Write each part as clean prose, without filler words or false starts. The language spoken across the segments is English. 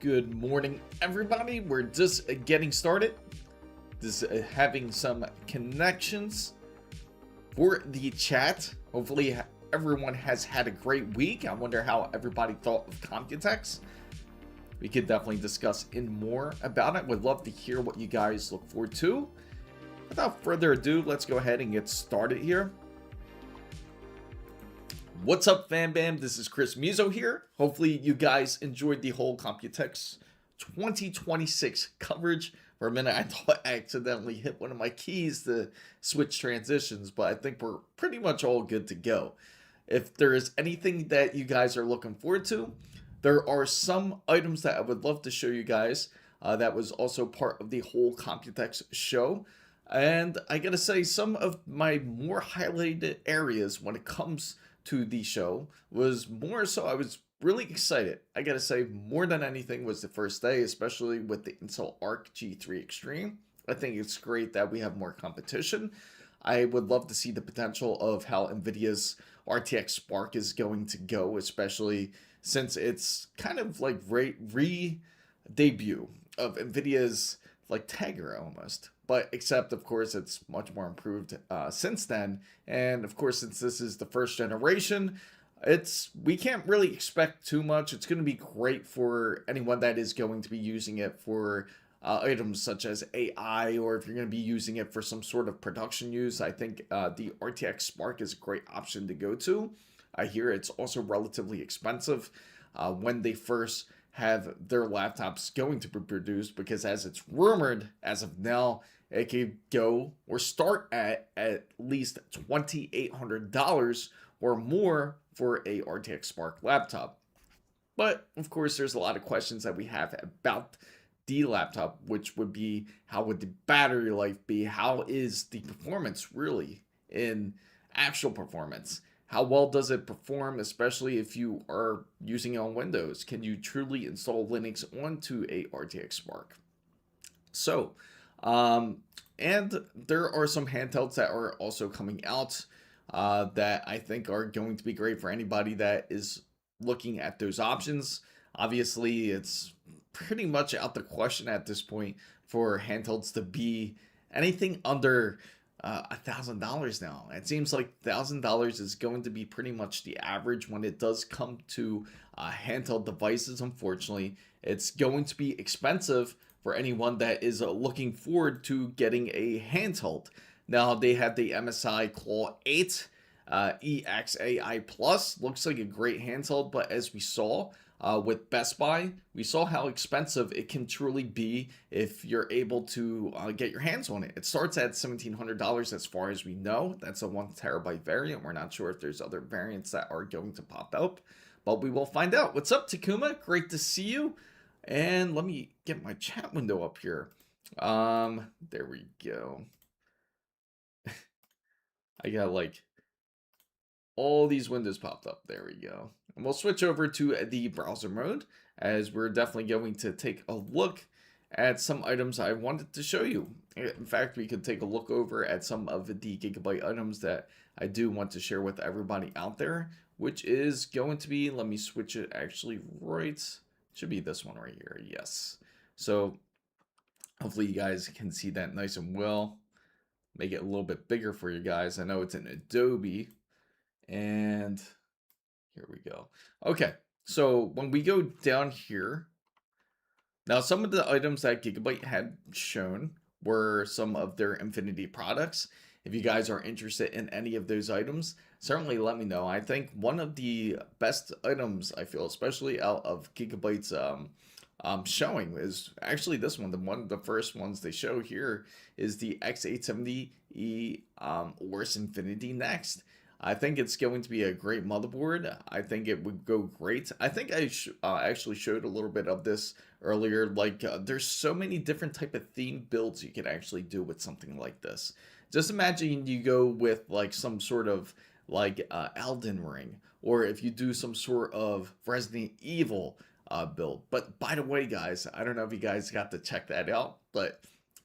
Good morning, everybody. We're just getting started. Just having some connections for the chat. Hopefully, everyone has had a great week. I wonder how everybody thought of COMPUTEX. We could definitely discuss more about it. Would love to hear what you guys look forward to. Without further ado, let's go ahead and get started here. What's up, fam bam? This is Chris Muzo here. Hopefully you guys enjoyed the whole COMPUTEX 2026 coverage. For a minute I thought I accidentally hit one of my keys to switch transitions, but I think we're pretty much all good to go. If there is anything that you guys are looking forward to, there are some items that I would love to show you guys. That was also part of the whole COMPUTEX show. And I gotta say, some of my more highlighted areas when it comes to the show was more so I was really excited. I gotta say, more than anything was the first day, especially with the Intel Arc G3 Extreme. I think it's great that we have more competition. I would love to see the potential of how NVIDIA's RTX Spark is going to go, especially since it's kind of like re-debut of NVIDIA's like Tegra almost. But except, of course, it's much more improved since then. And of course, since this is the first generation, we can't really expect too much. It's going to be great for anyone that is going to be using it for items such as AI, or if you're going to be using it for some sort of production use. I think the RTX Spark is a great option to go to. I hear it's also relatively expensive when they first have their laptops going to be produced, because as it's rumored as of now, it could go or start at least $2,800 or more for a RTX Spark laptop. But of course, there's a lot of questions that we have about the laptop, which would be, how would the battery life be? How is the performance really in actual performance? How well does it perform, especially if you are using it on Windows? Can you truly install Linux onto a RTX Spark? So, and there are some handhelds that are also coming out that I think are going to be great for anybody that is looking at those options. Obviously, it's pretty much out the question at this point for handhelds to be anything under $1,000 now. It seems like $1,000 is going to be pretty much the average when it does come to handheld devices. Unfortunately, it's going to be expensive for anyone that is looking forward to getting a handheld. Now, they have the MSI Claw 8 EXAI Plus. Looks like a great handheld, but as we saw with Best Buy, we saw how expensive it can truly be if you're able to get your hands on it. It starts at $1,700 as far as we know. That's a 1 terabyte variant. We're not sure if there's other variants that are going to pop up, but we will find out. What's up, Takuma? Great to see you. And let me get my chat window up here. There we go. I got like all these windows popped up. There we go. And we'll switch over to the browser mode, as we're definitely going to take a look at some items I wanted to show you. In fact, we could take a look over at some of the gigabyte items that I do want to share with everybody out there, which is going to be, let me switch it actually right. Should be this one right here. Yes. So hopefully you guys can see that nice and well. Make it a little bit bigger for you guys. I know it's in Adobe. And here we go. Okay, so when we go down here, now some of the items that Gigabyte had shown were some of their Infinity products. If you guys are interested in any of those items, certainly let me know. I think one of the best items, I feel, especially out of Gigabyte's showing, is actually this one. One of the first ones they show here is the X870E Aorus Infinity Next. I think it's going to be a great motherboard. I think it would go great. I think I actually showed a little bit of this earlier. Like, there's so many different type of theme builds you can actually do with something like this. Just imagine you go with like some sort of like Elden Ring, or if you do some sort of Resident Evil build. But by the way, guys, I don't know if you guys got to check that out, but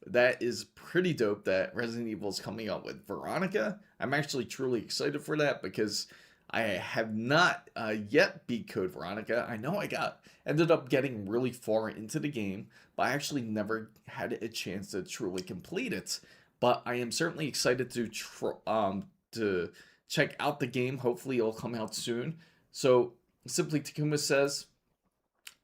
that is pretty dope that Resident Evil is coming out with Veronica. I'm actually truly excited for that, because I have not yet beat Code Veronica. I know ended up getting really far into the game, but I actually never had a chance to truly complete it. But I am certainly excited to check out the game. Hopefully, it'll come out soon. So, simply Takuma says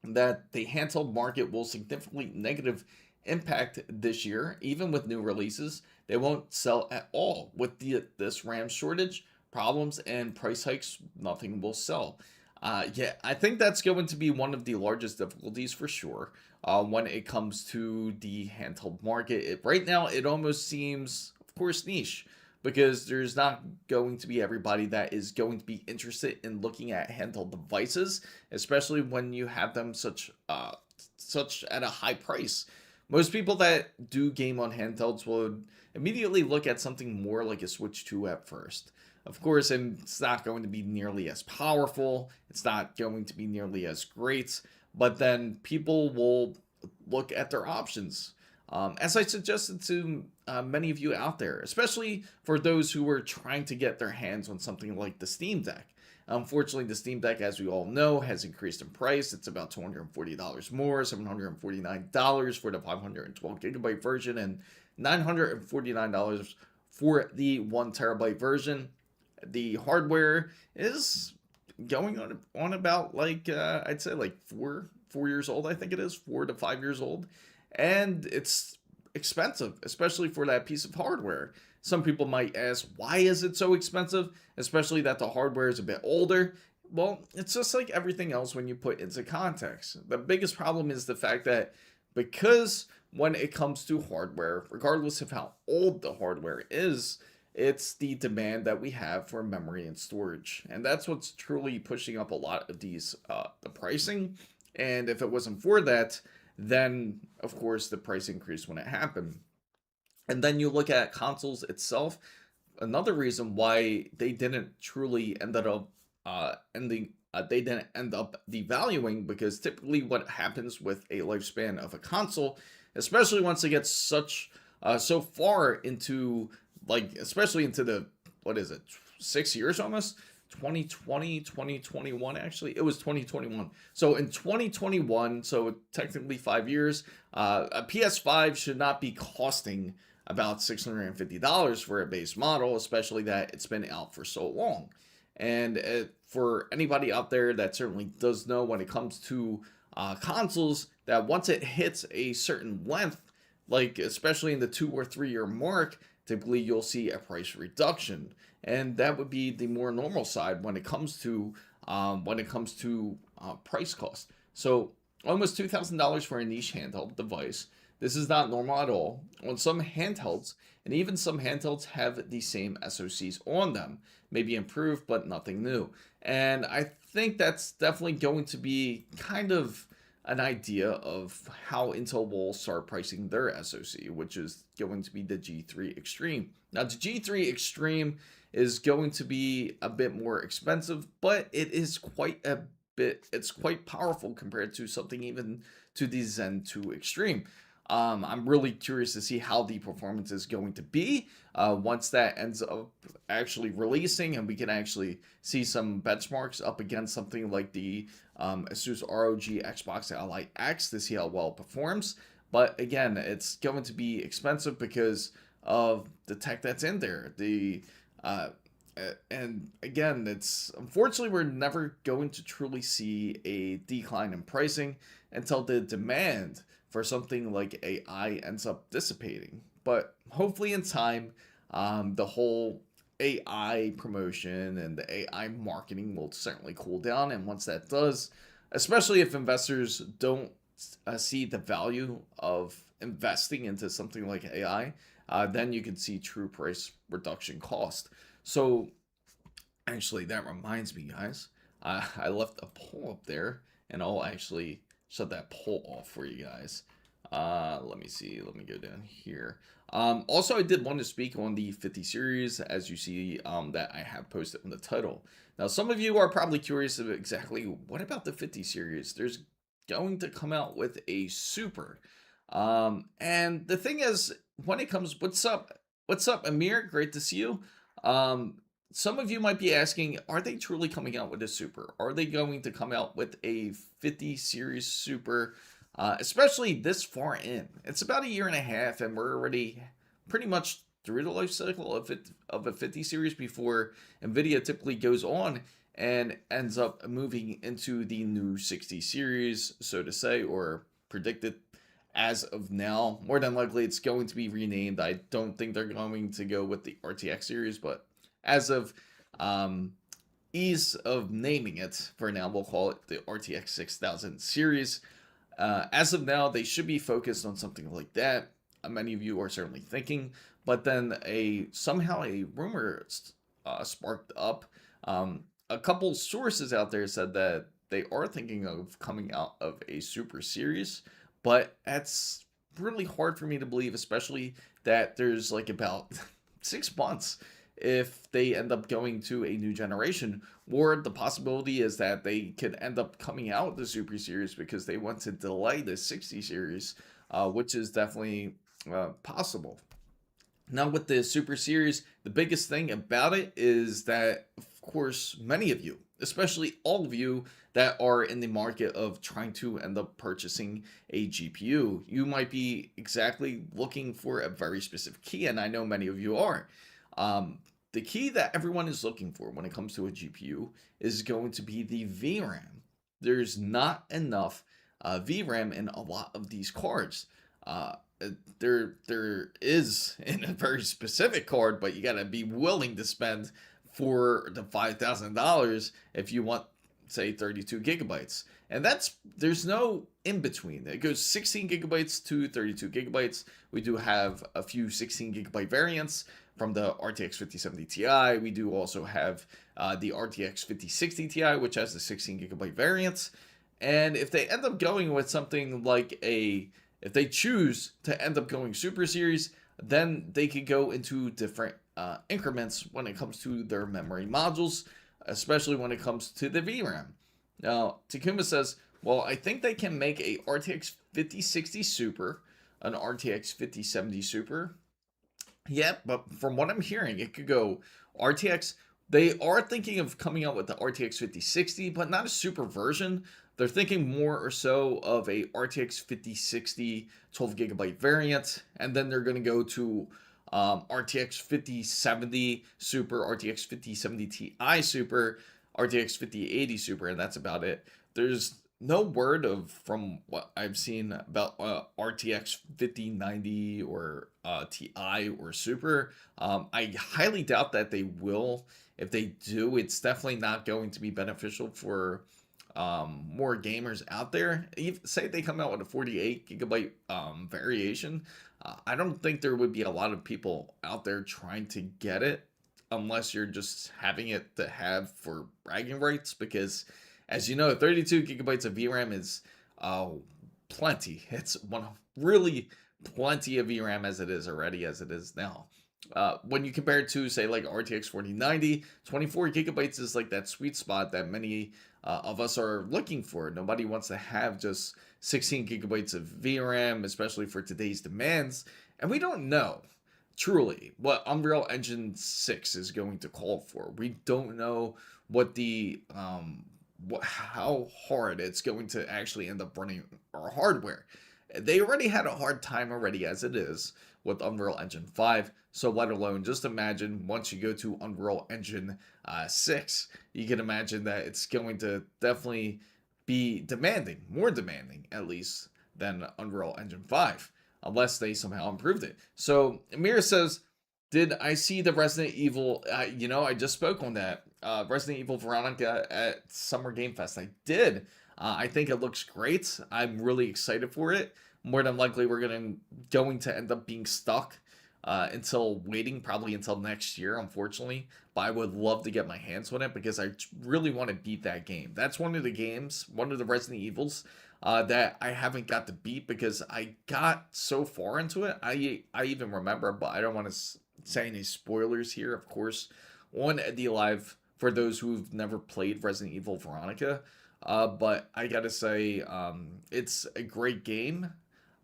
that the handheld market will significantly negative impact this year, even with new releases. They won't sell at all with this RAM shortage, problems, and price hikes. Nothing will sell. Yeah, I think that's going to be one of the largest difficulties for sure when it comes to the handheld market. Right now, it almost seems, of course, niche because there's not going to be everybody that is going to be interested in looking at handheld devices, especially when you have them such at a high price. Most people that do game on handhelds would immediately look at something more like a Switch 2 at first. Of course, it's not going to be nearly as powerful, it's not going to be nearly as great, but then people will look at their options. As I suggested to many of you out there, especially for those who were trying to get their hands on something like the Steam Deck. Unfortunately, the Steam Deck, as we all know, has increased in price. It's about $240 more, $749 for the 512 gigabyte version, and $949 for the 1 terabyte version. The hardware is going on about like I'd say like four years old. I think it is 4 to 5 years old, and it's expensive, especially for that piece of hardware. Some people might ask, why is it so expensive? Especially that the hardware is a bit older. Well, it's just like everything else when you put into context. The biggest problem is the fact that because when it comes to hardware, regardless of how old the hardware is, it's the demand that we have for memory and storage. And that's what's truly pushing up a lot of the pricing. And if it wasn't for that, then of course the price increased when it happened. And then you look at consoles itself. Another reason why they didn't truly ended up ending they didn't end up devaluing, because typically what happens with a lifespan of a console, especially once it gets so far into, like, especially into the, what is it, 6 years almost, 2020, 2021. Actually it was 2021. So in 2021, so technically 5 years, a PS5 should not be costing about $650 for a base model, especially that it's been out for so long. And for anybody out there that certainly does know, when it comes to consoles, that once it hits a certain length, like especially in the 2 or 3 year mark, typically you'll see a price reduction. And that would be the more normal side when it comes to price cost. So almost $2,000 for a niche handheld device. This is not normal at all on some handhelds, and even some handhelds have the same SoCs on them, maybe improved, but nothing new. And I think that's definitely going to be kind of an idea of how Intel will start pricing their SoC, which is going to be the G3 Extreme. Now, the G3 Extreme is going to be a bit more expensive, but it's quite powerful compared to something even to the Zen 2 Extreme. I'm really curious to see how the performance is going to be once that ends up actually releasing, and we can actually see some benchmarks up against something like the Asus ROG Xbox Ally X to see how well it performs. But again, it's going to be expensive because of the tech that's in there. And again, it's unfortunately we're never going to truly see a decline in pricing until the demand for something like AI ends up dissipating. But hopefully in time, the whole AI promotion and the AI marketing will certainly cool down. And once that does, especially if investors don't see the value of investing into something like AI, then you can see true price reduction cost. So actually, that reminds me, guys, I left a poll up there, and I'll actually shut that poll off for you guys. Let me see. Let me go down here. Also, I did want to speak on the 50 series, as you see that I have posted in the title. Now, some of you are probably curious of exactly what about the 50 series. There's going to come out with a Super. And the thing is, when it comes, what's up, Amir? Great to see you. some of you might be asking, are they truly coming out with a super? Are they going to come out with a 50 series super, especially this far in? It's about a year and a half, and we're already pretty much through the life cycle of a 50 series before NVIDIA typically goes on and ends up moving into the new 60 series, so to say, or predicted as of now. More than likely, it's going to be renamed. I don't think they're going to go with the RTX series, but as of um, ease of naming it for now, we'll call it the RTX 6000 series. As of now, they should be focused on something like that. Many of you are certainly thinking, but then somehow a rumor sparked up. A couple sources out there said that they are thinking of coming out of a super series, but that's really hard for me to believe, especially that there's like about 6 months if they end up going to a new generation, or the possibility is that they could end up coming out with the Super Series because they want to delay the 60 series, which is definitely possible. Now, with the Super Series, the biggest thing about it is that, of course, many of you, especially all of you that are in the market of trying to end up purchasing a GPU, you might be exactly looking for a very specific key, and I know many of you are. The key that everyone is looking for when it comes to a GPU is going to be the VRAM. There's not enough VRAM in a lot of these cards. Uh, there is in a very specific card, but you gotta be willing to spend for the $5,000 if you want, say, 32 gigabytes. And there's no in between. It goes 16 gigabytes to 32 gigabytes. We do have a few 16 gigabyte variants from the RTX 5070 Ti. We do also have the RTX 5060 Ti, which has the 16 gigabyte variants. And if they end up going with something like if they choose to end up going Super Series, then they could go into different increments when it comes to their memory modules, especially when it comes to the VRAM. Now, Takuma says, well, I think they can make a RTX 5060 Super, an RTX 5070 Super. Yeah, but from what I'm hearing, it could go RTX. They are thinking of coming out with the RTX 5060, but not a super version. They're thinking more or so of a RTX 5060 12 gigabyte variant, and then they're going to go to RTX 5070 Super, RTX 5070 Ti Super, RTX 5080 Super, and that's about it. There's no word of, from what I've seen, about RTX 5090 or Ti or Super. I highly doubt that they will. If they do, it's definitely not going to be beneficial for more gamers out there. Even, say they come out with a 48 gigabyte variation, I don't think there would be a lot of people out there trying to get it unless you're just having it to have for bragging rights, because as you know, 32 gigabytes of VRAM is plenty. It's really plenty of VRAM as it is already, as it is now. When you compare it to, say, like RTX 4090, 24 gigabytes is like that sweet spot that many of us are looking for. Nobody wants to have just 16 gigabytes of VRAM, especially for today's demands. And we don't know truly what Unreal Engine 6 is going to call for. We don't know what the how hard it's going to actually end up running our hardware. They already had a hard time already as it is with Unreal Engine 5, so let alone just imagine once you go to Unreal Engine 6, you can imagine that it's going to definitely be demanding, more demanding at least, than Unreal Engine 5, unless they somehow improved it. So Amir says, did I see the Resident Evil? I just spoke on that. Resident Evil Veronica at Summer Game Fest. I did. I think it looks great. I'm really excited for it. More than likely, we're going to end up being stuck until waiting probably until next year, unfortunately. But I would love to get my hands on it because I really want to beat that game. That's one of the games, one of the Resident Evils that I haven't got to beat because I got so far into it. I even remember, but I don't want to say any spoilers here, of course, on the live for those who've never played Resident Evil Veronica. But I gotta say, it's a great game.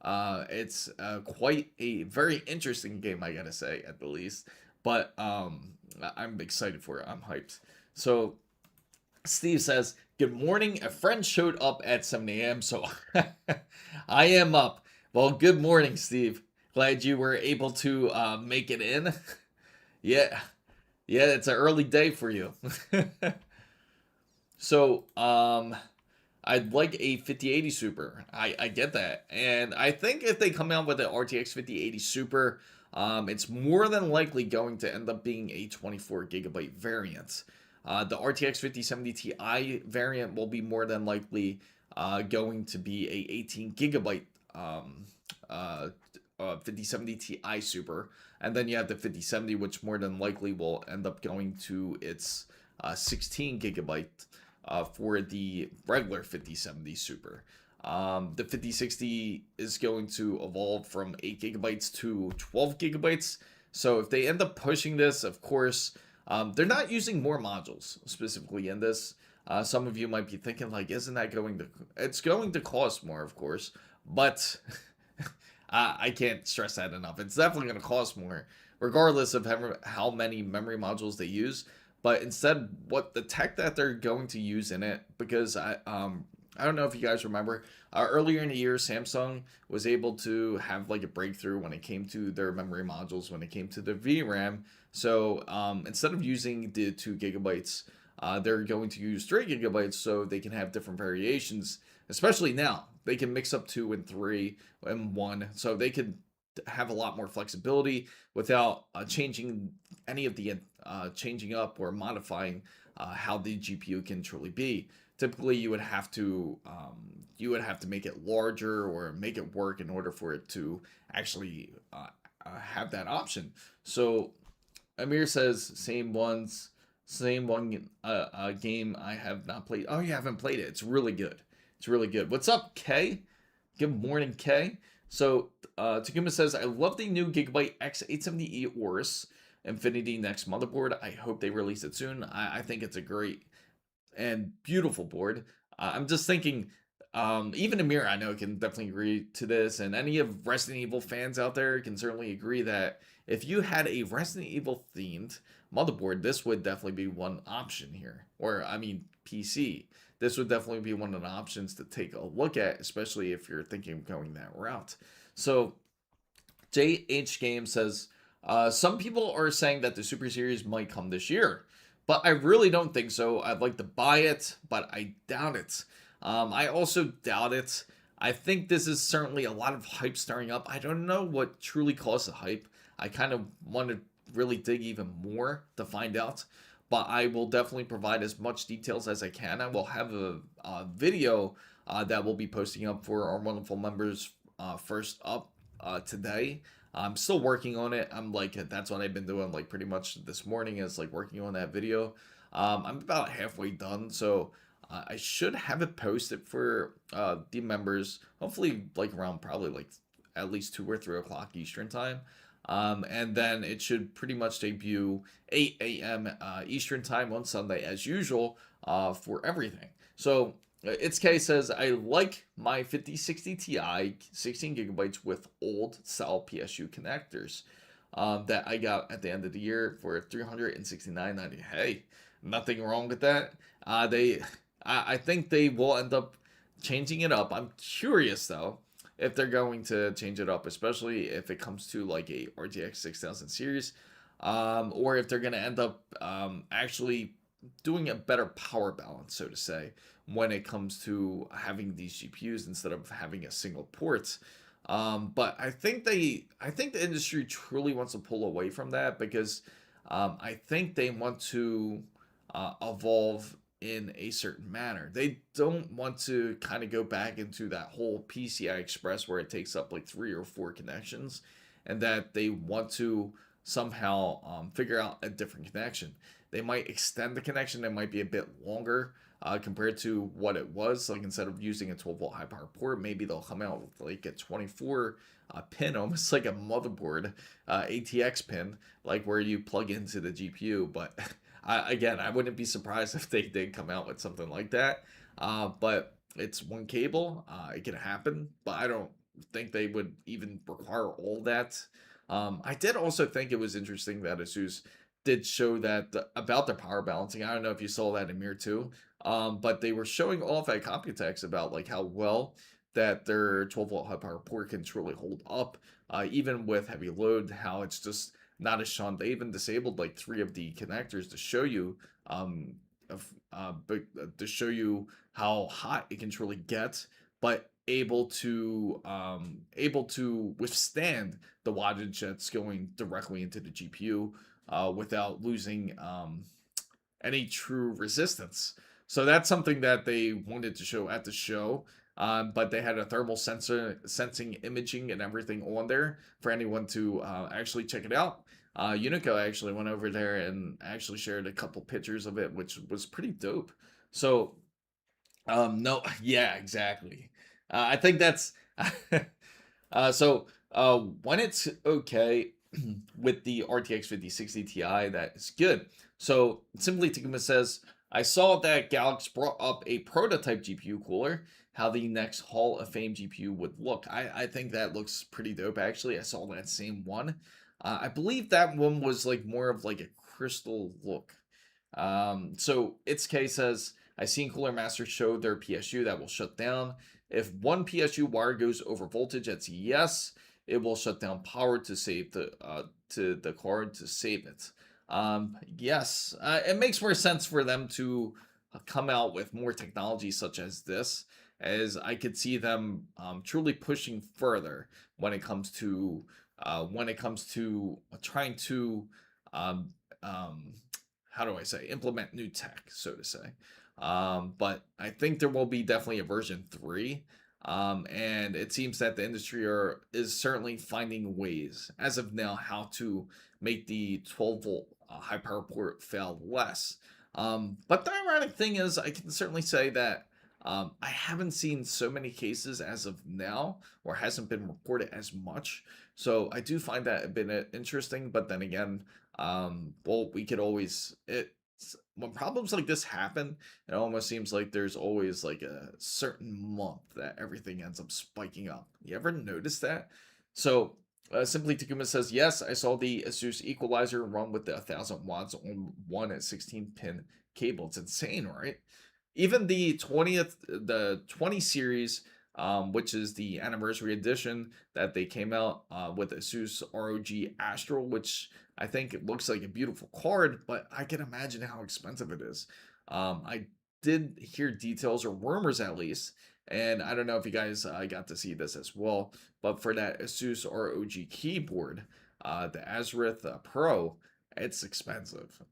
It's quite a very interesting game, I gotta say, at the least. but I'm excited for it. I'm hyped. So Steve says, "Good morning. A friend showed up at 7 a.m., so I am up." Well, good morning, Steve. Glad you were able to make it in. Yeah, yeah, it's an early day for you. So, I'd like a 5080 Super. I get that. And I think if they come out with an RTX 5080 Super, it's more than likely going to end up being a 24 gigabyte variant. The RTX 5070 Ti variant will be more than likely going to be a 18 gigabyte uh, 5070 Ti Super. And then you have the 5070, which more than likely will end up going to its 16 gigabyte for the regular 5070 Super. The 5060 is going to evolve from 8 gigabytes to 12 gigabytes. So if they end up pushing this, of course, they're not using more modules specifically in this. Some of you might be thinking, like, isn't that going to? It's going to cost more, of course, but I can't stress that enough. It's definitely going to cost more, regardless of how many memory modules they use. But instead, what the tech that they're going to use in it, because I don't know if you guys remember, earlier in the year, Samsung was able to have like a breakthrough when it came to their memory modules, when it came to the VRAM. So instead of using the 2 gigabytes, they're going to use 3 gigabytes so they can have different variations, especially now. They can mix up 2 and 3 and 1, so they could have a lot more flexibility without changing any of the changing up or modifying how the GPU can truly be. Typically, you would have to make it larger or make it work in order for it to actually have that option. So Amir says same one game I have not played. Oh, you haven't played it? It's really good. It's really good. What's up, Kay? Good morning, Kay. So Takuma says, I love the new Gigabyte X870E Aorus Infinity Next motherboard. I hope they release it soon. I think it's a great and beautiful board. I'm just thinking, even Amir, I know, can definitely agree to this, and any of Resident Evil fans out there can certainly agree that if you had a Resident Evil themed motherboard, this would definitely be one option here. Or, I mean, PC. This would definitely be one of the options to take a look at, especially if you're thinking of going that route. So, JH Game says, some people are saying that the Super Series might come this year, but I really don't think so. I'd like to buy it, but I doubt it. I also doubt it. I think this is certainly a lot of hype stirring up. I don't know what truly caused the hype. I kind of want to really dig even more to find out, but I will definitely provide as much details as I can. I will have a video that we'll be posting up for our wonderful members first up today. I'm still working on it. I'm like, that's what I've been doing like pretty much this morning, is like working on that video. I'm about halfway done, so I should have it posted for the members, hopefully like around probably like at least 2 or 3 o'clock Eastern time. And then it should pretty much debut 8 a.m. Eastern time on Sunday as usual for everything. So its case says, I like my 5060 Ti 16 gigabytes with old style PSU connectors that I got at the end of the year for $369.90. Hey, nothing wrong with that. I think they will end up changing it up. I'm curious though if they're going to change it up, especially if it comes to like a RTX 6000 series, or if they're going to end up actually doing a better power balance, so to say, when it comes to having these GPUs instead of having a single port. But I think the industry truly wants to pull away from that, because I think they want to evolve in a certain manner. They don't want to kind of go back into that whole PCI Express where it takes up like 3 or 4 connections, and that they want to somehow figure out a different connection. They might extend the connection. It might be a bit longer compared to what it was. Like instead of using a 12-volt high power port, maybe they'll come out with like a 24 pin, almost like a motherboard ATX pin, like where you plug into the GPU. But again, I wouldn't be surprised if they did come out with something like that. But it's one cable. It can happen, but I don't think they would even require all that. I did also think it was interesting that ASUS did show that about their power balancing. I don't know if you saw that in Mirror too, but they were showing off at Computex about like how well that their 12-volt high power port can truly hold up, even with heavy load. How it's just not as shunt. They even disabled like three of the connectors to show you, but to show you how hot it can truly get, but able to withstand the wattage jets going directly into the GPU without losing any true resistance. So that's something that they wanted to show at the show. But they had a thermal sensor sensing imaging and everything on there for anyone to actually check it out. Unico actually went over there and actually shared a couple pictures of it, which was pretty dope. So no, yeah, exactly. I think that's when it's okay with the RTX 5060 Ti, that is good. So simply Takuma says, I saw that Galax brought up a prototype GPU cooler, how the next Hall of Fame GPU would look. I think that looks pretty dope actually. I saw that same one. I believe that one was like more of like a crystal look. So its case says, I seen Cooler Master show their PSU that will shut down. If one PSU wire goes over voltage at CES, it will shut down power to save the card to save it. Yes, it makes more sense for them to come out with more technology such as this, as I could see them truly pushing further when it comes to trying to um, um, how do I say, implement new tech, so to say. But I think there will be definitely a version 3. And it seems that the industry is certainly finding ways as of now how to make the 12-volt high power port fail less. But the ironic thing is, I can certainly say that I haven't seen so many cases as of now, or hasn't been reported as much. So I do find that a bit interesting. But then again, well, we could always when problems like this happen, it almost seems like there's always like a certain month that everything ends up spiking up. You ever notice that? So simply Takuma says, yes, I saw the Asus equalizer run with the 1000 watts on one at 16 pin cable. It's insane, right? Even the 20 series, which is the anniversary edition that they came out with Asus ROG Astral, which I think it looks like a beautiful card, but I can imagine how expensive it is. I did hear details or rumors at least, and I don't know if you guys got to see this as well, but for that Asus ROG keyboard, the Azrith Pro, it's expensive.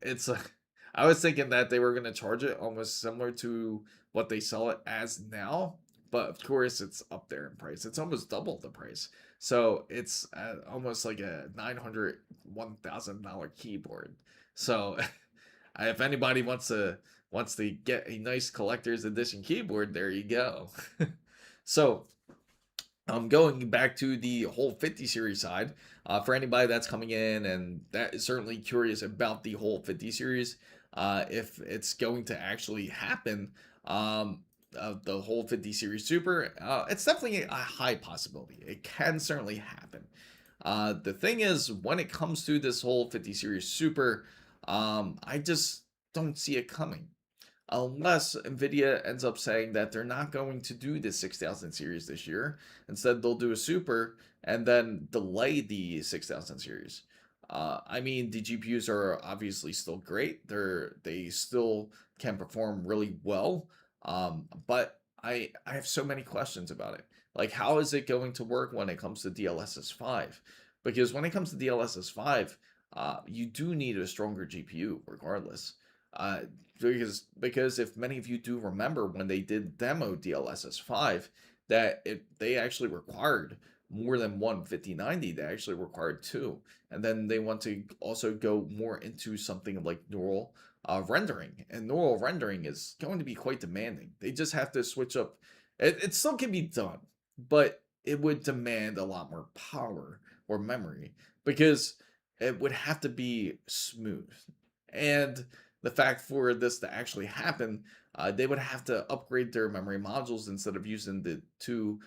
I was thinking that they were going to charge it almost similar to what they sell it as now, but of course it's up there in price. It's almost double the price. So it's almost like a $900, $1,000 keyboard. So if anybody wants to get a nice collector's edition keyboard, there you go. So going back to the whole 50 series side, for anybody that's coming in and that is certainly curious about the whole 50 series, if it's going to actually happen, the whole 50 series super, it's definitely a high possibility. It can certainly happen. The thing is, when it comes to this whole 50 series super, I just don't see it coming unless Nvidia ends up saying that they're not going to do the 6000 series this year. Instead, they'll do a super and then delay the 6000 series. I mean, the GPUs are obviously still great. They still can perform really well. But I have so many questions about it. Like, how is it going to work when it comes to DLSS 5? Because when it comes to DLSS 5, you do need a stronger GPU regardless. Uh, because if many of you do remember when they did demo DLSS 5, that they actually required more than one 5090, they actually required two. And then they want to also go more into something like neural rendering. And neural rendering is going to be quite demanding. They just have to switch up. It still can be done, but it would demand a lot more power or memory because it would have to be smooth. And the fact for this to actually happen, they would have to upgrade their memory modules instead of using the two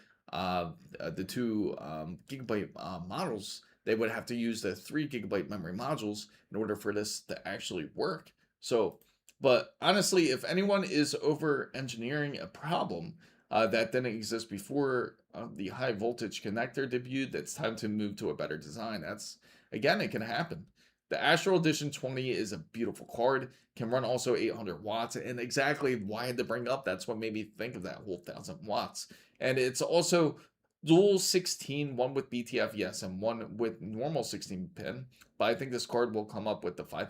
gigabyte models they would have to use the 3 GB memory modules in order for this to actually work. So, but honestly, if anyone is over engineering a problem that didn't exist before the high voltage connector debuted, it's time to move to a better design. That's, again, it can happen. The Astro Edition 20 is a beautiful card, can run also 800 watts, and exactly why I had to bring up, that's what made me think of that whole 1000 watts. And it's also dual 16, one with BTF, yes, and one with normal 16 pin. But I think this card will come up with the 5.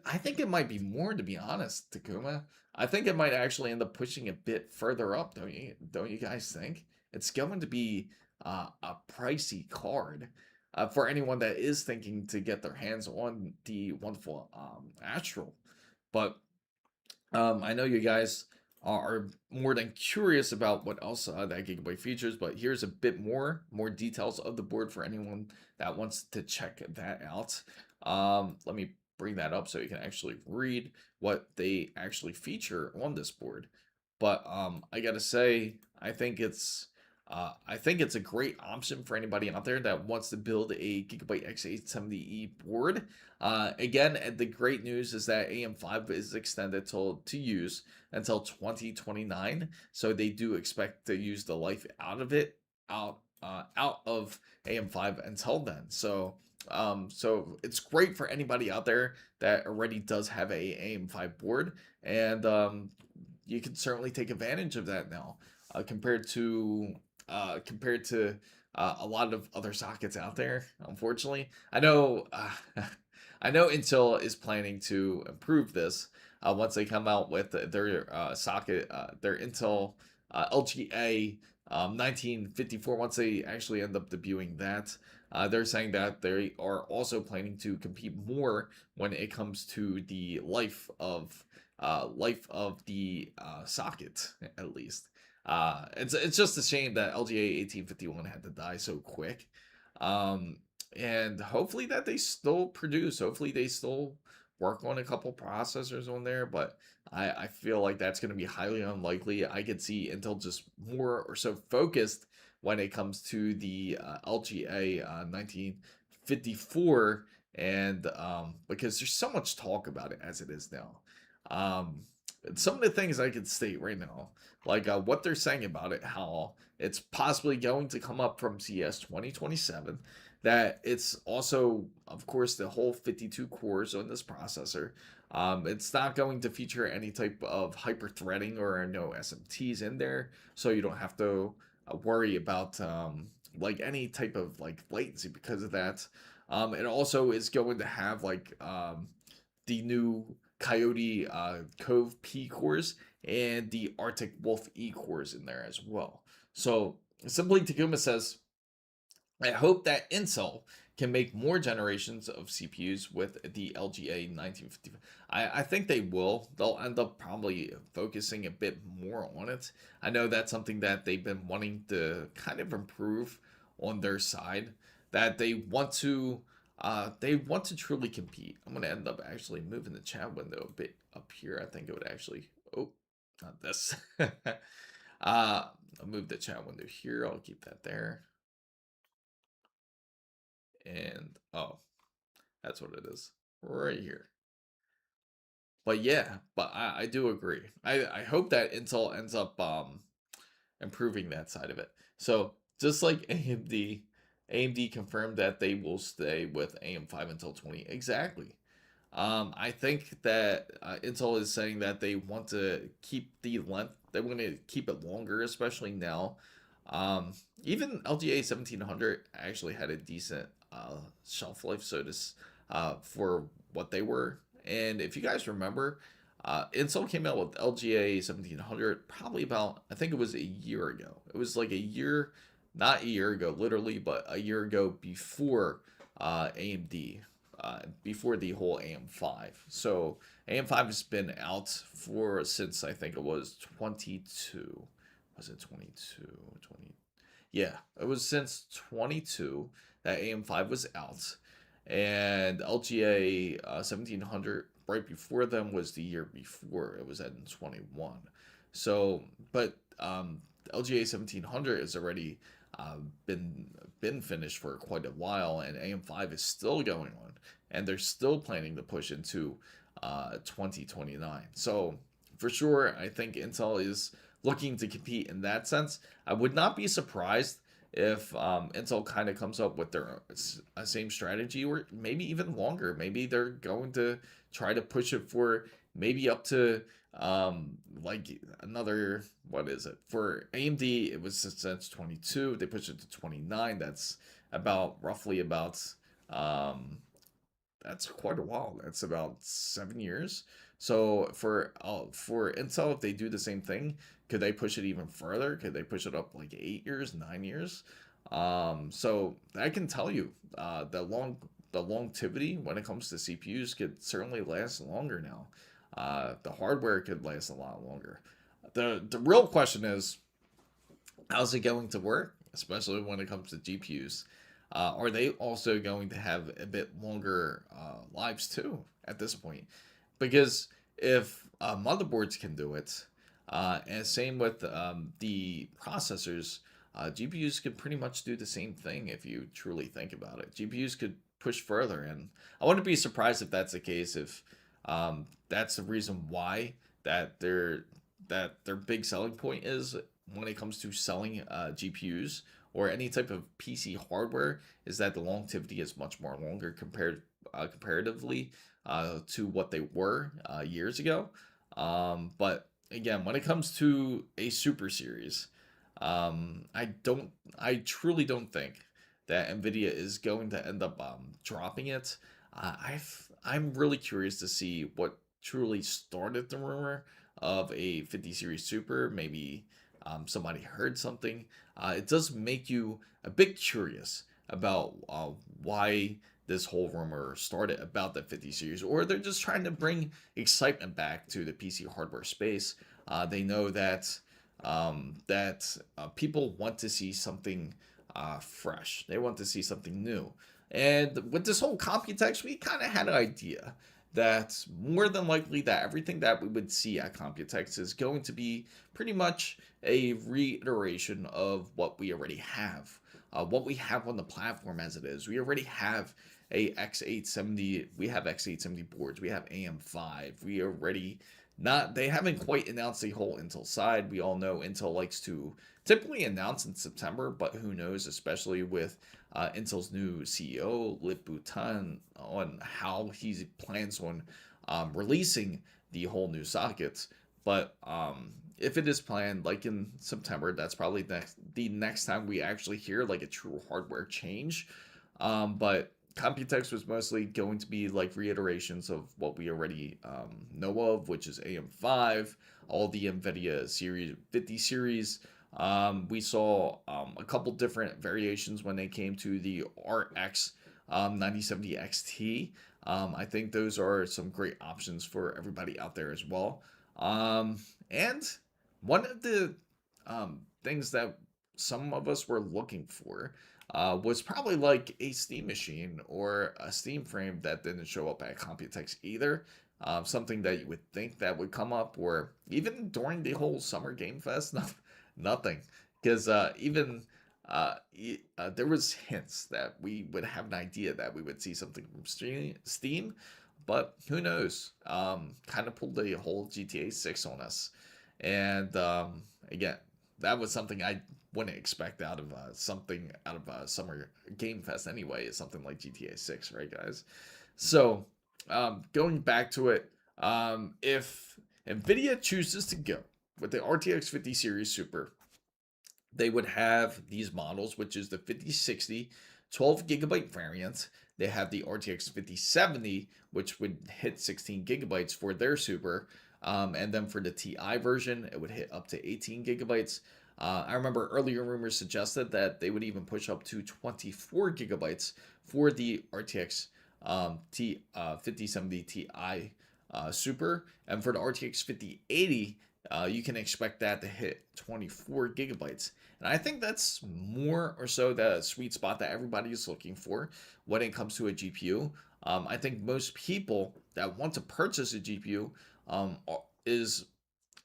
I think it might be more, to be honest, Takuma. I think it might actually end up pushing a bit further up, don't you? Don't you guys think? It's going to be a pricey card for anyone that is thinking to get their hands on the wonderful Astral. But I know you guys are more than curious about what else that Gigabyte features, but here's a bit more details of the board for anyone that wants to check that out. Let me bring that up so you can actually read what they actually feature on this board. But I gotta say, I think it's a great option for anybody out there that wants to build a Gigabyte X870E board. Again, the great news is that AM5 is extended to use until 2029, so they do expect to use the life out of it, out of AM5 until then. So so it's great for anybody out there that already does have a AM5 board, and you can certainly take advantage of that now, compared to a lot of other sockets out there. Unfortunately, I know I know Intel is planning to improve this once they come out with their socket, their Intel LGA 1954. Once they actually end up debuting that, they're saying that they are also planning to compete more when it comes to the life of the socket, at least. It's just a shame that LGA 1851 had to die so quick. And hopefully that they still produce. Hopefully they still work on a couple processors on there, but I feel like that's going to be highly unlikely. I could see Intel just more or so focused when it comes to the LGA 1954, and because there's so much talk about it as it is now. Some of the things I could state right now, like what they're saying about it, how it's possibly going to come up from CS 2027, that it's also, of course, the whole 52 cores on this processor. It's not going to feature any type of hyper threading or no SMTs in there, so you don't have to worry about like any type of like latency because of that. It also is going to have like the new Coyote Cove P cores and the Arctic Wolf E cores in there as well. So simply Takuma says, I hope that Intel can make more generations of CPUs with the LGA 1955. I think they will. They'll end up probably focusing a bit more on it. I know that's something that they've been wanting to kind of improve on their side. That they want to truly compete. I'm gonna end up actually moving the chat window a bit up here. I think it would actually, oh, not this. I'll move the chat window here. I'll keep that there. And oh, that's what it is right here. But yeah, but I do agree. I hope that Intel ends up improving that side of it. So just like AMD confirmed that they will stay with AM5 until 20. Exactly. I think that Intel is saying that they want to keep the length. They want to keep it longer, especially now. Even LGA 1700 actually had a decent shelf life, so this for what they were. And if you guys remember, Intel came out with LGA 1700 probably about, I think it was a year ago. It was like a year, not a year ago, literally, but a year ago before AMD, before the whole AM5. So AM5 has been out for since I think it was 22. Was it 22? 20? Yeah, it was since 22 that AM5 was out. And LGA 1700 right before them was the year before. It was at 21. So, but LGA 1700 is already uh, been been finished for quite a while, and AM5 is still going on, and they're still planning to push into 2029. So for sure, I think Intel is looking to compete in that sense. I would not be surprised if Intel kind of comes up with their same strategy, or maybe even longer. Maybe they're going to try to push it for maybe up to like another, what is it, for AMD it was since 22, they pushed it to 29. That's about roughly about um that's quite a while. That's about 7 years. So for Intel, if they do the same thing, could they push it even further? Could they push it up like 8 years, 9 years? So I can tell you, the longevity when it comes to CPUs could certainly last longer now. The hardware could last a lot longer. The real question is, how's it going to work, especially when it comes to GPUs? Are they also going to have a bit longer lives too at this point? Because if motherboards can do it, and same with the processors, GPUs could pretty much do the same thing if you truly think about it. GPUs could push further, and I wouldn't be surprised if that's the case. If that's the reason why their big selling point is when it comes to selling GPUs or any type of PC hardware, is that the longevity is much more longer comparatively to what they were years ago. But again, when it comes to a super series, I truly don't think that NVIDIA is going to end up dropping it. I'm really curious to see what truly started the rumor of a 50 series super. Maybe somebody heard something. It does make you a bit curious about why this whole rumor started about the 50 series, or they're just trying to bring excitement back to the PC hardware space. They know that people want to see something fresh. They want to see something new. And with this whole Computex, we kind of had an idea that more than likely that everything that we would see at Computex is going to be pretty much a reiteration of what we already have. What we have on the platform as it is. We already have a X870, we have X870 boards, we have AM5, we already not, they haven't quite announced the whole Intel side. We all know Intel likes to typically announce in September, but who knows, especially with Intel's new CEO, Lip Bhutan, on how he plans on releasing the whole new sockets. But if it is planned like in September, that's probably the next time we actually hear like a true hardware change. But Computex was mostly going to be like reiterations of what we already know of, which is AM5, all the NVIDIA series 50 series. We saw a couple different variations when they came to the RX 9070 XT. I think those are some great options for everybody out there as well. And one of the things that some of us were looking for was probably like a Steam machine or a Steam frame that didn't show up at Computex either. Something that you would think that would come up, or even during the whole Summer Game Fest, nothing. Because there was hints that we would have an idea that we would see something from Steam, but who knows? Kind of pulled the whole GTA 6 on us, and again, that was something I wouldn't expect out of something out of Summer Game Fest anyway. Is something like GTA 6, right, guys? So, going back to it, if NVIDIA chooses to go with the RTX 50 series Super, they would have these models, which is the 5060 12 GB variant. They have the RTX 5070, which would hit 16 GB for their Super. And then for the TI version, it would hit up to 18 GB. I remember earlier rumors suggested that they would even push up to 24 GB for the RTX 5070 Ti Super. And for the RTX 5080, you can expect that to hit 24 GB. And I think that's more or so the sweet spot that everybody is looking for when it comes to a GPU. I think most people that want to purchase a GPU is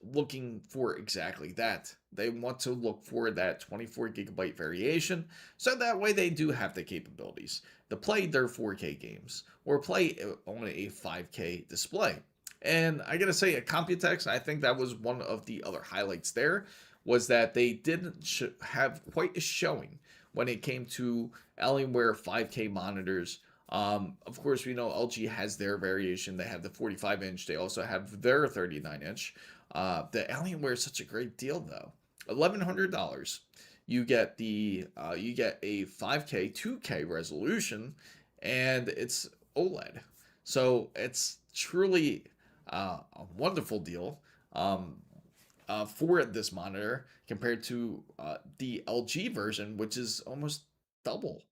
looking for exactly that. They want to look for that 24 gigabyte variation, so that way they do have the capabilities to play their 4K games or play on a 5K display. And I gotta say, at Computex, I think that was one of the other highlights there, was that they didn't have quite a showing when it came to Alienware 5K monitors. Of course, we know LG has their variation. They have the 45-inch. They also have their 39-inch. The Alienware is such a great deal, though. $1,100. You get you get a 5K, 2K resolution, and it's OLED. So it's truly a wonderful deal. For this monitor compared to the LG version, which is almost double,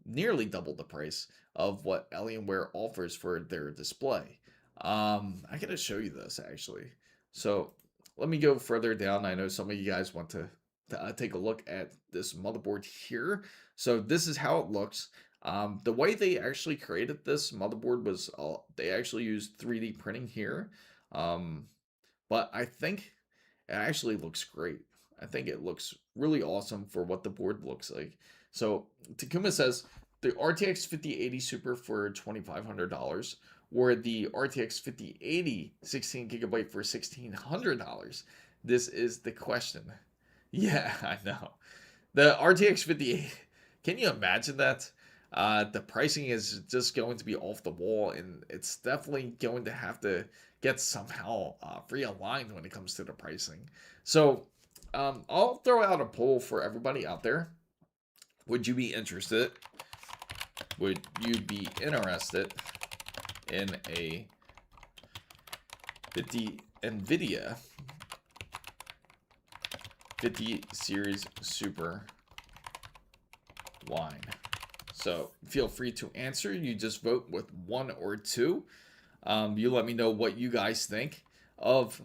nearly double the price of what Alienware offers for their display. I gotta show you this actually. So let me go further down. I know some of you guys want to take a look at this motherboard here. So this is how it looks. The way they actually created this motherboard was they actually used 3D printing here. But I think it actually looks great. I think it looks really awesome for what the board looks like. So Takuma says the RTX 5080 Super for $2,500 or the RTX 5080 16 gigabyte for $1,600. This is the question. Yeah, I know. The RTX 5080, can you imagine that? The pricing is just going to be off the wall, and it's definitely going to have to get somehow realigned when it comes to the pricing. So I'll throw out a poll for everybody out there. Would you be interested? Would you be interested in the NVIDIA 50 series Super line? So feel free to answer. You just vote with 1 or 2. You let me know what you guys think of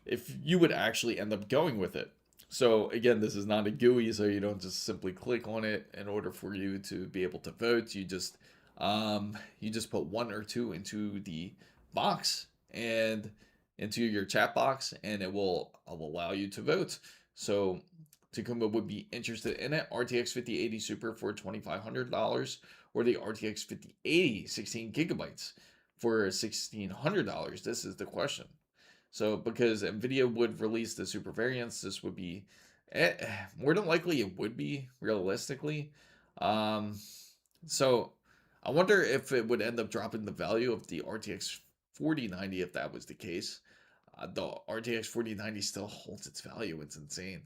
if you would actually end up going with it. So again, this is not a GUI, so you don't just simply click on it in order for you to be able to vote. You just put 1 or 2 into the box and into your chat box, and it will allow you to vote. So Takuma would be interested in it. RTX 5080 Super for $2,500 or the RTX 5080 16 gigabytes for $1,600. This is the question. So because NVIDIA would release the super variants, this would be more than likely it would be realistically. So I wonder if it would end up dropping the value of the RTX 4090 if that was the case. The RTX 4090 still holds its value. It's insane.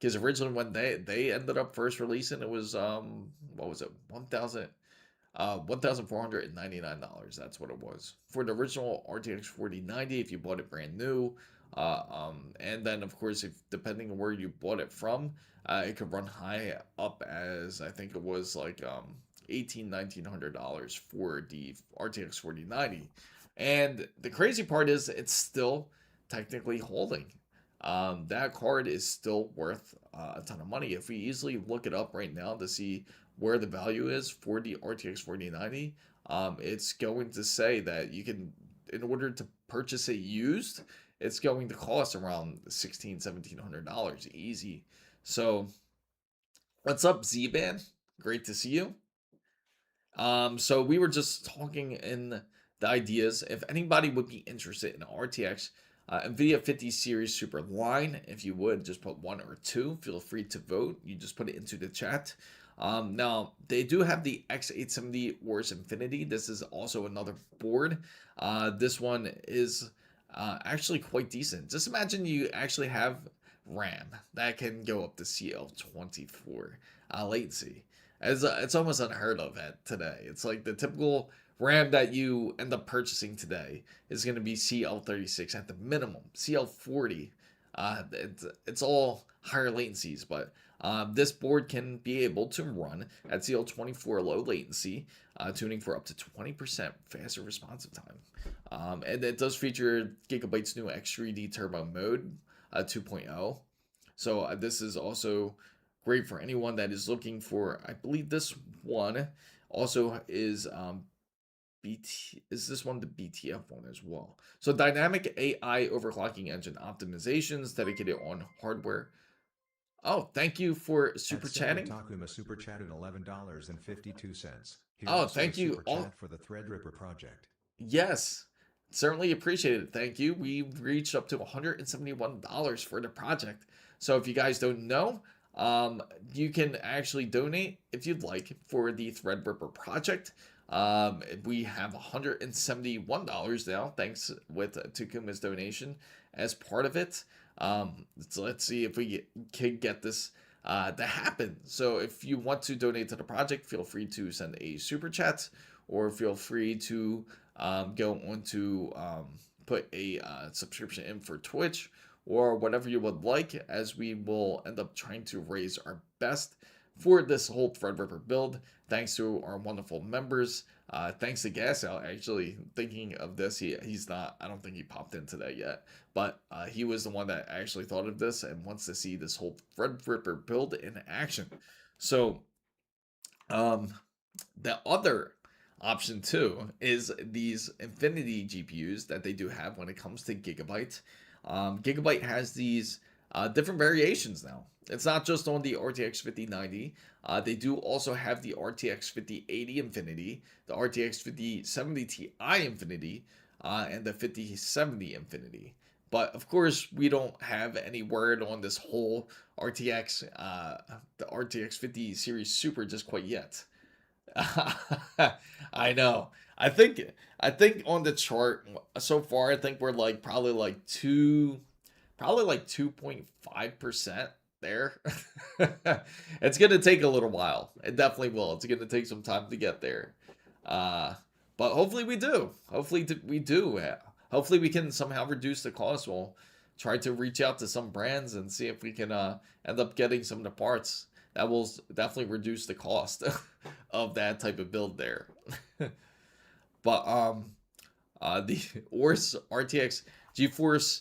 Because originally when they ended up first releasing, it was what was it, $1,499. That's what it was for the original RTX 4090 if you bought it brand new. And then of course, if depending on where you bought it from, it could run high up as I think it was like $1,900 for the RTX 4090. And the crazy part is it's still technically holding. That card is still worth a ton of money. If we easily look it up right now to see where the value is for the RTX 4090, it's going to say that you can, in order to purchase it used, it's going to cost around $1,700 easy. So, what's up, Z-Band? Great to see you. So we were just talking in the ideas. If anybody would be interested in RTX NVIDIA 50 series Super line, if you would just put 1 or 2, feel free to vote. You just put it into the chat. Now they do have the X870 Wars Infinity. This is also another board. This one is actually quite decent. Just imagine you actually have RAM that can go up to CL24 latency. It's almost unheard of today. It's like the typical RAM that you end up purchasing today is going to be CL36 at the minimum. CL40, it's all higher latencies, but this board can be able to run at CL24 low latency, tuning for up to 20% faster responsive time. And it does feature Gigabyte's new X3D Turbo Mode 2.0. So this is also great for anyone that is looking for, I believe this one also is BT, is this one the BTF one as well? So dynamic AI overclocking engine optimizations dedicated on hardware. Oh, thank you for At super Semi chatting. Takuma super chatted $11.52. He Oh, also a thank you super all. chat for the Threadripper project. Yes, certainly appreciate it. Thank you. We reached up to $171 for the project. So if you guys don't know, you can actually donate if you'd like for the Threadripper project. We have $171 now, thanks with Takuma's donation as part of it. So let's see if we can get this to happen. So if you want to donate to the project, feel free to send a super chat or feel free to go on to put a subscription in for Twitch or whatever you would like, as we will end up trying to raise our best for this whole Threadripper build. Thanks to our wonderful members. Thanks to Gasout, actually thinking of this. He's not, I don't think he popped in today yet, but he was the one that actually thought of this and wants to see this whole Threadripper build in action. So, um, the other option too is these Infinity GPUs that they do have when it comes to Gigabyte. Gigabyte has these different variations now. It's not just on the RTX 5090. They do also have the RTX 5080 Infinity, the RTX 5070 Ti Infinity, and the 5070 Infinity. But of course, we don't have any word on this whole RTX, the RTX 50 series Super just quite yet. I know. I think on the chart so far, I think we're like probably like 2.5% there. It's gonna take a little while. It definitely will. It's gonna take some time to get there. Uh, but hopefully we do. We do. Hopefully we can somehow reduce the cost. We'll try to reach out to some brands and see if we can end up getting some of the parts. That will definitely reduce the cost of that type of build there. But the Aorus RTX GeForce,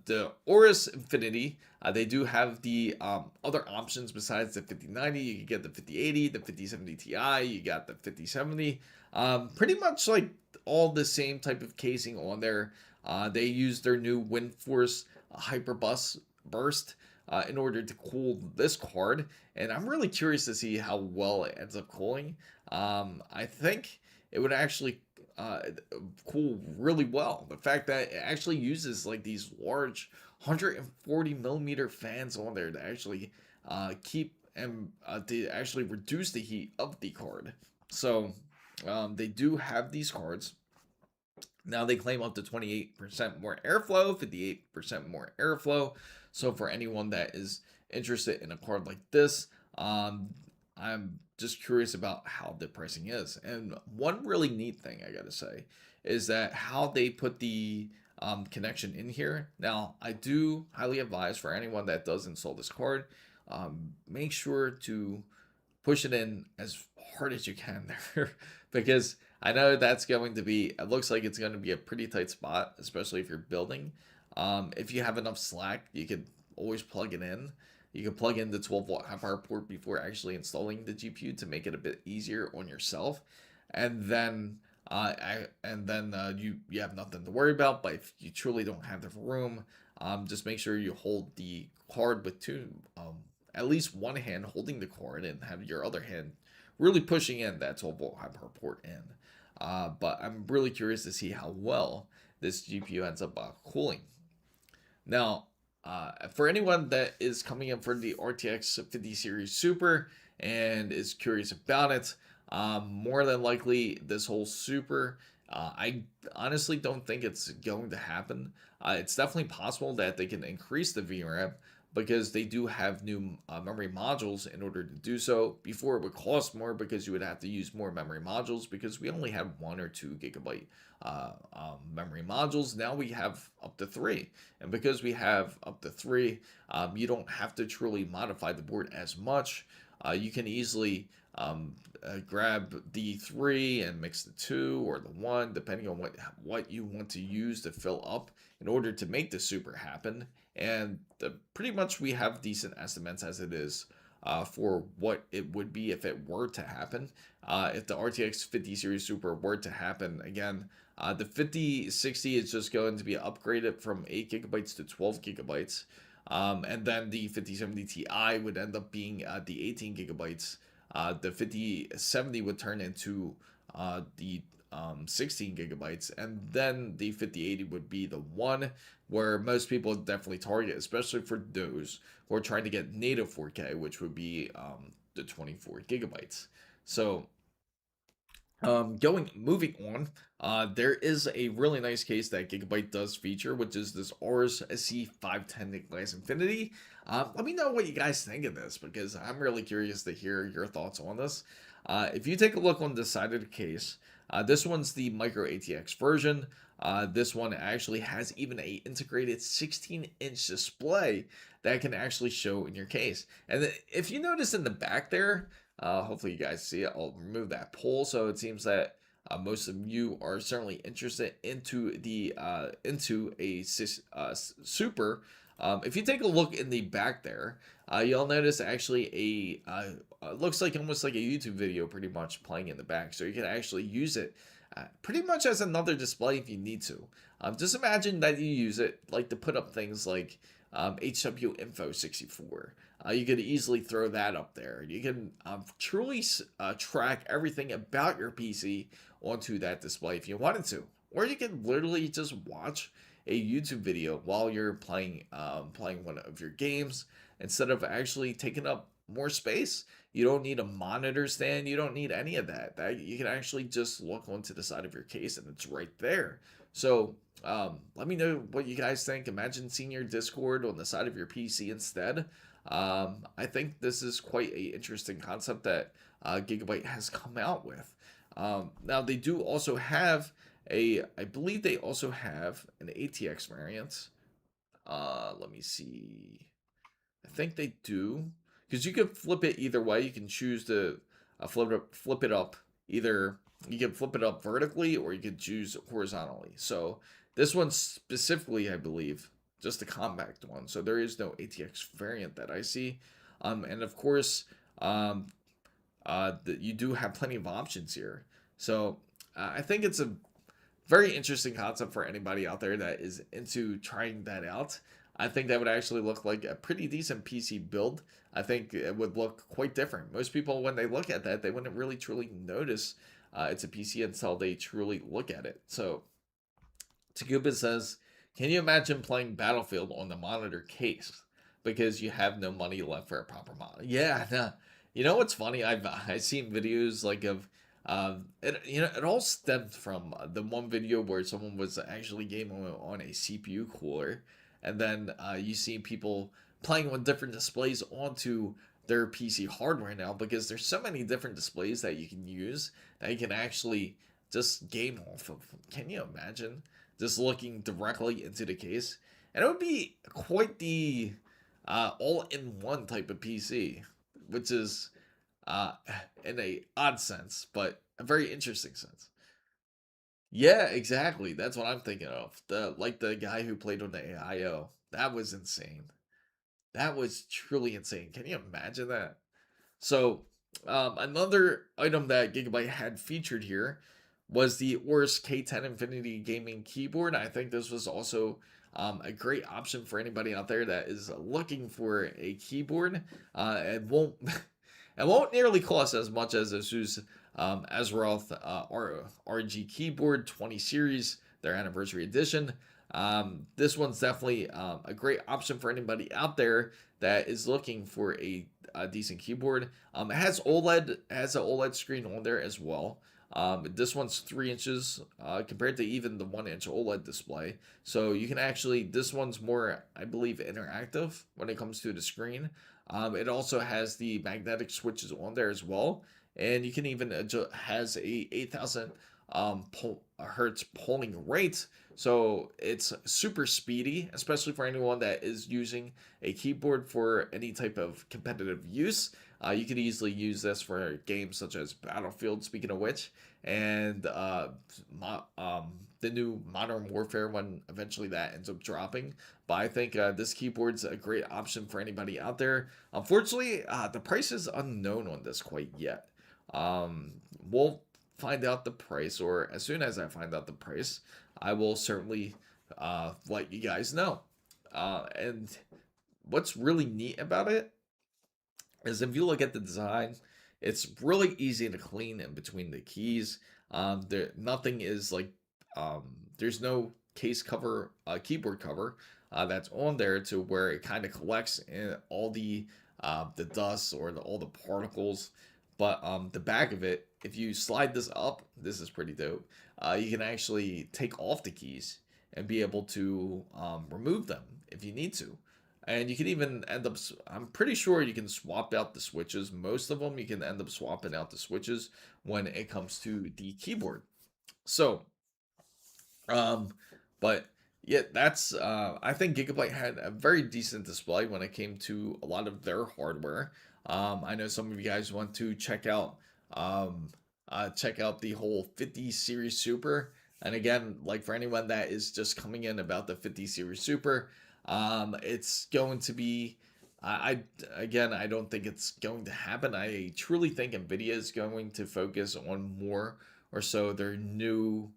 the Aorus Infinity, they do have the other options besides the 5090. You can get the 5080, the 5070 Ti, you got the 5070. Pretty much like all the same type of casing on there. They use their new WindForce Hyperbus burst in order to cool this card, and I'm really curious to see how well it ends up cooling. I think it would actually cool really well. The fact that it actually uses like these large 140 millimeter fans on there to actually keep and to actually reduce the heat of the card. So they do have these cards. Now they claim up to 28% more airflow, 58% more airflow. So for anyone that is interested in a card like this, I'm just curious about how the pricing is. And one really neat thing I gotta say is that how they put the connection in here. Now I do highly advise for anyone that does install this card, make sure to push it in as hard as you can there because I know that's going to be, it looks like it's going to be a pretty tight spot, especially if you're building. If you have enough slack, you could always plug it in. You can plug in the 12-volt high power port before actually installing the GPU to make it a bit easier on yourself. And then you have nothing to worry about. But if you truly don't have the room, just make sure you hold the card with at least one hand holding the card and have your other hand really pushing in that 12-volt high power port in. But I'm really curious to see how well this GPU ends up cooling. Now, for anyone that is coming in for the RTX 50 series Super and is curious about it, more than likely this whole Super, I honestly don't think it's going to happen. It's definitely possible that they can increase the VRAM because they do have new memory modules in order to do so. Before it would cost more because you would have to use more memory modules because we only had 1 or 2 gigabyte memory modules. Now we have up to 3. And because we have up to 3, you don't have to truly modify the board as much. You can easily grab the 3 and mix the 2 or the 1, depending on what you want to use to fill up in order to make the Super happen. And pretty much we have decent estimates as it is for what it would be if it were to happen. If the RTX 50 series Super were to happen again, the 5060 is just going to be upgraded from 8 gigabytes to 12 gigabytes. And then the 5070 Ti would end up being the 18 gigabytes. The 5070 would turn into the 16 gigabytes, and then the 5080 would be the one where most people definitely target, especially for those who are trying to get native 4K, which would be the 24 gigabytes. So moving on, there is a really nice case that Gigabyte does feature, which is this RSC 510 Glass Infinity. Let me know what you guys think of this, because I'm really curious to hear your thoughts on this. If you take a look on the side of the case, this one's the micro ATX version. This one actually has even a integrated 16-inch display that can actually show in your case. And if you notice in the back there, hopefully you guys see it. I'll remove that poll, so it seems that most of you are certainly interested into the into a Super. If you take a look in the back there, you'll notice actually looks like almost like a YouTube video pretty much playing in the back. So you can actually use it pretty much as another display if you need to. Just imagine that you use it like to put up things like HW Info 64. You could easily throw that up there. You can truly track everything about your PC onto that display if you wanted to. Or you can literally just watch a YouTube video while you're playing one of your games instead of actually taking up more space. You don't need a monitor stand. You don't need any of that. You can actually just look onto the side of your case and it's right there. So let me know what you guys think. Imagine seeing your Discord on the side of your PC instead. I think this is quite a interesting concept that Gigabyte has come out with. Now they do also have I believe they also have an ATX variant. Let me see. I think they do, because you can flip it either way. You can choose to flip it up. Either you can flip it up vertically or you can choose horizontally. So this one specifically, I believe, just a compact one. So there is no ATX variant that I see. And of course, you do have plenty of options here. So I think it's a very interesting concept for anybody out there that is into trying that out. I think that would actually look like a pretty decent PC build. I think it would look quite different. Most people, when they look at that, they wouldn't really truly notice it's a PC until they truly look at it. So Takuba says, can you imagine playing Battlefield on the monitor case because you have no money left for a proper monitor? Yeah, nah. You know what's funny? I've seen videos like of it all stemmed from the one video where someone was actually gaming on a CPU cooler, and then you see people playing with different displays onto their PC hardware now, because there's so many different displays that you can use that you can actually just game off of. Can you imagine just looking directly into the case? And it would be quite the all-in-one type of PC, which is in a odd sense, but a very interesting sense. Yeah, exactly. That's what I'm thinking of. The guy who played on the AIO. That was insane. That was truly insane. Can you imagine that? So, another item that Gigabyte had featured here was the Aorus K10 Infinity Gaming Keyboard. I think this was also a great option for anybody out there that is looking for a keyboard. It won't it won't nearly cost as much as ASUS Azeroth RG Keyboard 20 series, their anniversary edition. This one's definitely a great option for anybody out there that is looking for a decent keyboard. It has OLED, has an OLED screen on there as well. This one's 3 inches compared to even the 1-inch OLED display. So you can actually, this one's more, I believe, interactive when it comes to the screen. It also has the magnetic switches on there as well. And you can even has a 8,000 hertz polling rate. So it's super speedy, especially for anyone that is using a keyboard for any type of competitive use. You could easily use this for games such as Battlefield, speaking of which. and the new Modern Warfare when eventually that ends up dropping. But I think this keyboard's a great option for anybody out there. Unfortunately, the price is unknown on this quite yet. Um, we'll find out the price, or as soon as I find out the price, I will certainly let you guys know. And what's really neat about it is if you look at the design, it's really easy to clean in between the keys. There nothing is like there's no case cover, keyboard cover that's on there to where it kind of collects in all the dust or all the particles. But the back of it, if you slide this up, this is pretty dope. You can actually take off the keys and be able to remove them if you need to. And you can even end up, I'm pretty sure you can swap out the switches. Most of them, you can end up swapping out the switches when it comes to the keyboard. So, um, but yeah, that's, I think Gigabyte had a very decent display when it came to a lot of their hardware. I know some of you guys want to um, check out the whole 50 series Super. And again, like for anyone that is just coming in about the 50 series Super, it's going to be, again, I don't think it's going to happen. I truly think NVIDIA is going to focus on more or so their new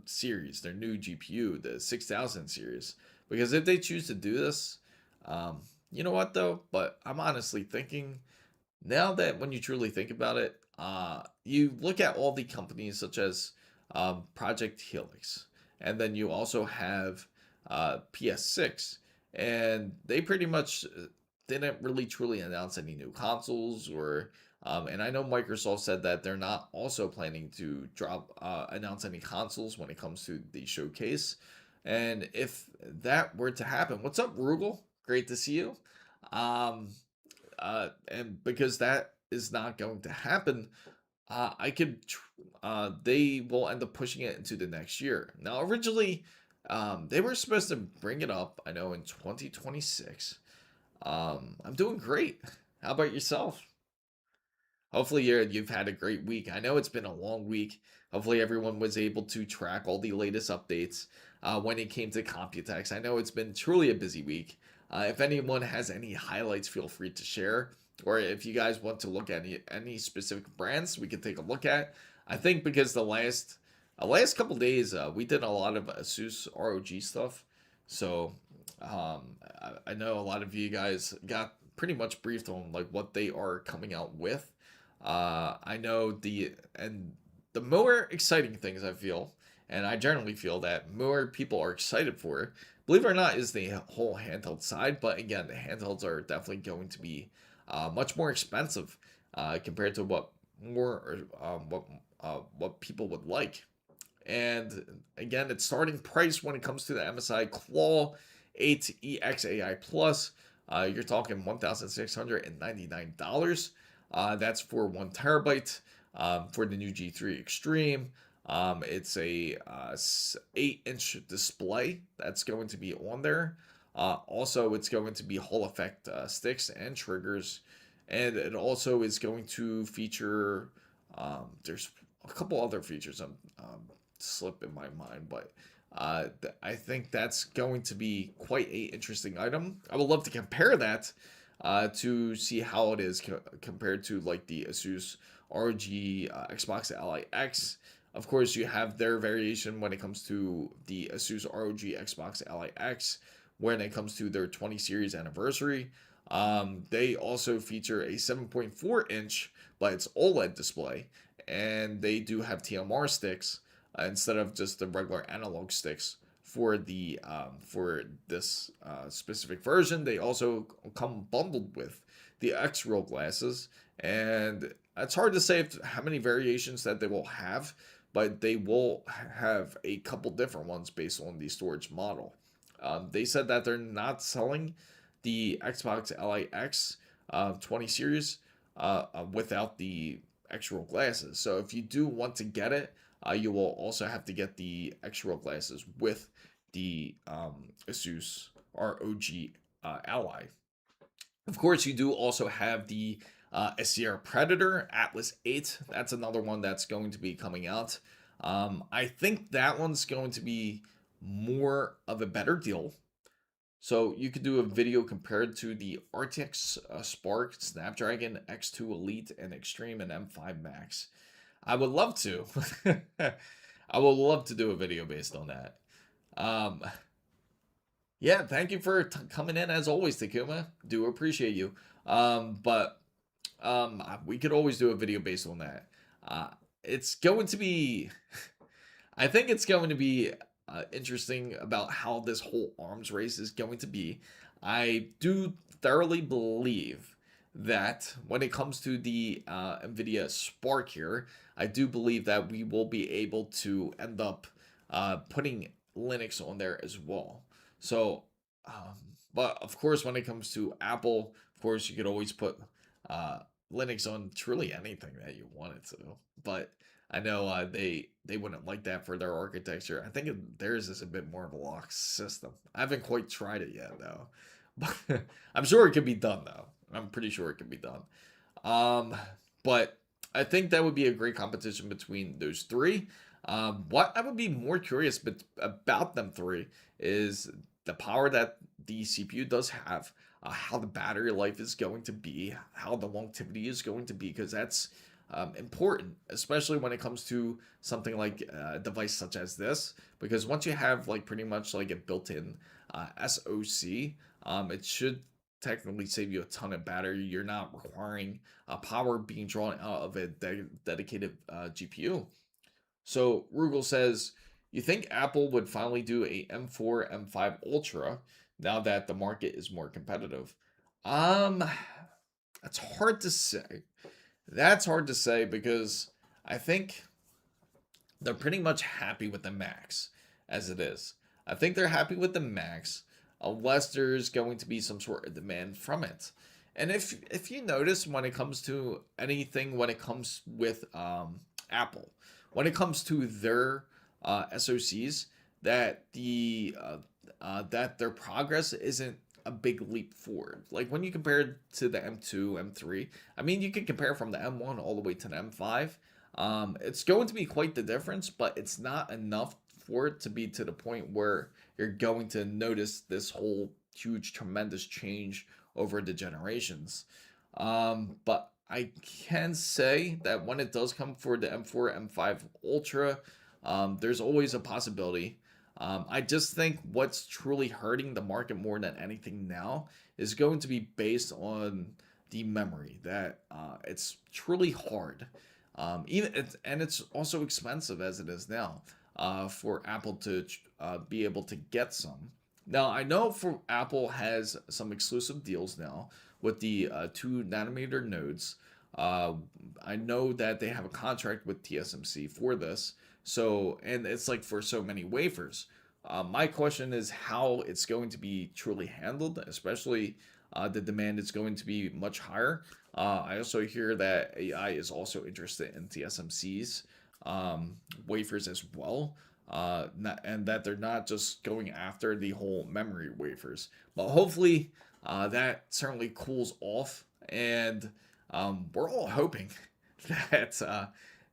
series, their new GPU, the 6000 series. Because if they choose to do this, you know what though? But I'm honestly thinking now that when you truly think about it, you look at all the companies such as Project Helix, and then you also have PS6, and they pretty much didn't really truly announce any new consoles or. And I know Microsoft said that they're not also planning to announce any consoles when it comes to the showcase. And if that were to happen, what's up, Rugel? Great to see you. Um, and because that is not going to happen, they will end up pushing it into the next year. Now, originally, they were supposed to bring it up, I know, in 2026. I'm doing great. How about yourself? Hopefully you've had a great week. I know it's been a long week. Hopefully everyone was able to track all the latest updates when it came to Computex. I know it's been truly a busy week. If anyone has any highlights, feel free to share. Or if you guys want to look at any specific brands, we can take a look at. I think because the last couple days we did a lot of ASUS ROG stuff, so I know a lot of you guys got pretty much briefed on like what they are coming out with. I know the more exciting things I feel, and I generally feel that more people are excited for, believe it or not, is the whole handheld side. But again, the handhelds are definitely going to be much more expensive compared to what people would like. And again, its starting price when it comes to the MSI Claw 8 EXAI Plus, you're talking $1,699. That's for 1 TB. For the new G3 Extreme, it's a 8-inch display that's going to be on there. Also, it's going to be Hall effect sticks and triggers, and it also is going to feature. There's a couple other features I'm slip in my mind, but I think that's going to be quite a interesting item. I would love to compare that to see how it is compared to like the Asus ROG Xbox Ally X. Of course, you have their variation when it comes to the Asus ROG Xbox Ally X when it comes to their 20 series anniversary. They also feature a 7.4-inch, but it's OLED display, and they do have TMR sticks instead of just the regular analog sticks for this specific version. They also come bundled with the X-Roll glasses, and it's hard to say how many variations that they will have, but they will have a couple different ones based on the storage model. They said that they're not selling the Xbox Ally X 20 series without the X-Roll glasses. So if you do want to get it, you will also have to get the X-Roll glasses with the Asus ROG Ally. Of course, you do also have the A Sierra Predator, Atlas 8, that's another one that's going to be coming out. I think that one's going to be more of a better deal. So you could do a video compared to the RTX Spark, Snapdragon X2 Elite, and Extreme, and M5 Max. I would love to. I would love to do a video based on that. Um, yeah, thank you for coming in as always, Takuma. Do appreciate you. But we could always do a video based on that. It's going to be, I think it's going to be interesting about how this whole arms race is going to be. I do thoroughly believe that when it comes to the NVIDIA Spark here, I do believe that we will be able to end up putting Linux on there as well. So, but of course, when it comes to Apple, of course, you could always put Linux on truly anything that you wanted to. But I know they wouldn't like that for their architecture. I think theirs is a bit more of a locked system. I haven't quite tried it yet though, but I'm sure it could be done though. I'm pretty sure it can be done. But I think that would be a great competition between those three. What I would be more curious about them three is the power that the CPU does have, how the battery life is going to be, how the longevity is going to be, because that's important, especially when it comes to something like a device such as this. Because once you have like pretty much like a built-in SoC, it should technically save you a ton of battery. You're not requiring power being drawn out of a dedicated GPU. So Rugal says, you think Apple would finally do a M4, M5 Ultra now that the market is more competitive? That's hard to say. That's hard to say because I think they're pretty much happy with the Max as it is. I think they're happy with the Max unless there's going to be some sort of demand from it. And if you notice when it comes to anything, when it comes with Apple, when it comes to their SoCs, that that their progress isn't a big leap forward. Like when you compare it to the M2, M3, I mean, you can compare from the M1 all the way to the M5. It's going to be quite the difference, but it's not enough for it to be to the point where you're going to notice this whole huge, tremendous change over the generations. But I can say that when it does come for the M4, M5 Ultra, there's always a possibility. I just think what's truly hurting the market more than anything now is going to be based on the memory. That it's truly hard, and it's also expensive as it is now for Apple to be able to get some. Now I know for Apple has some exclusive deals now with the 2 nanometer nodes. I know that they have a contract with TSMC for this. So, and it's like for so many wafers. My question is how it's going to be truly handled, especially the demand is going to be much higher. I also hear that AI is also interested in TSMC's wafers as well. And that they're not just going after the whole memory wafers. But hopefully that certainly cools off. And we're all hoping that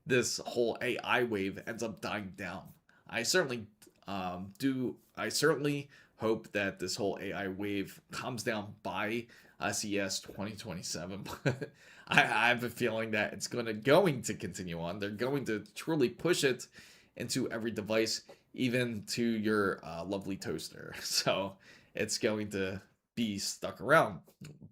this whole AI wave ends up dying down. I certainly do. I certainly hope that this whole AI wave calms down by CES 2027. But I have a feeling that it's going to continue on. They're going to truly push it into every device, even to your lovely toaster. So it's going to be stuck around.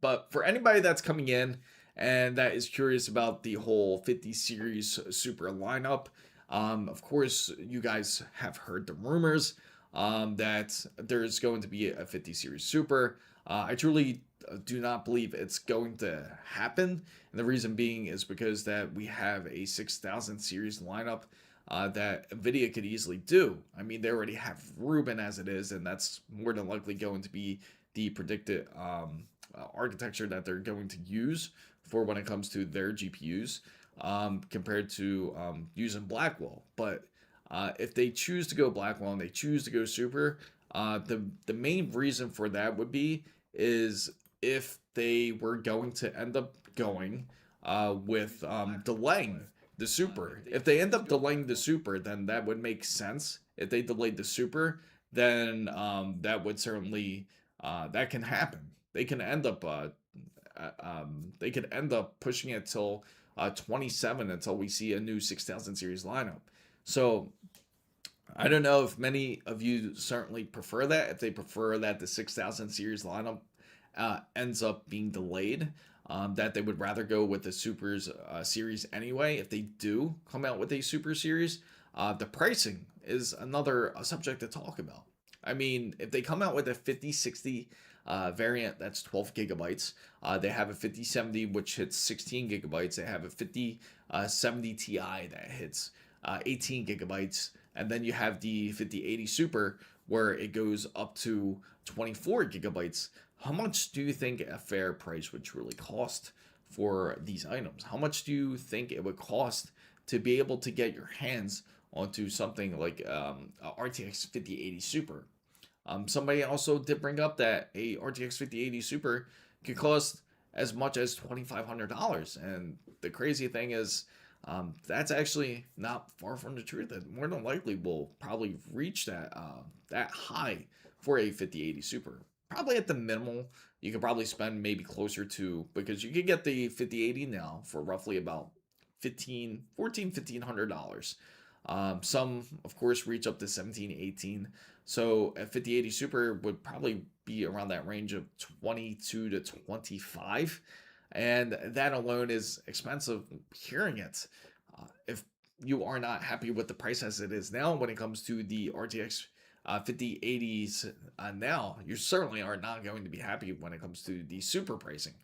But for anybody that's coming in and that is curious about the whole 50 series super lineup, of course, you guys have heard the rumors that there's going to be a 50 series super. I truly do not believe it's going to happen. And the reason being is because that we have a 6000 series lineup that NVIDIA could easily do. I mean, they already have Rubin as it is, and that's more than likely going to be the predicted architecture that they're going to use for when it comes to their GPUs compared to using Blackwell. But if they choose to go Blackwell and they choose to go Super, the main reason for that would be is if they were going to end up going with delaying the super. If they end up delaying the super, then that would make sense. If they delayed the super, then that would certainly that can happen. They can end up they could end up pushing it till 27 until we see a new 6000 series lineup. So I don't know if many of you certainly prefer that. If they prefer that the 6000 series lineup ends up being delayed, that they would rather go with the Supers series anyway. If they do come out with a Super series, the pricing is another subject to talk about. I mean, if they come out with a 5060 variant that's 12 gigabytes, they have a 5070 which hits 16 gigabytes. They have a 5070 Ti that hits 18 gigabytes, and then you have the 5080 Super where it goes up to 24 gigabytes. How much do you think a fair price would truly cost for these items? How much do you think it would cost to be able to get your hands onto something like a RTX 5080 Super? Somebody also did bring up that a RTX 5080 Super could cost as much as $2,500, and the crazy thing is that's actually not far from the truth. That more than likely will probably reach that high for a 5080 Super. Probably at the minimal, you could probably spend maybe closer to, because you could get the 5080 now for roughly about $1,500. Some, of course, reach up to 17, 18. So a 5080 Super would probably be around that range of 22 to 25. And that alone is expensive hearing it. If you are not happy with the price as it is now when it comes to the RTX 5080s now, you certainly are not going to be happy when it comes to the super pricing.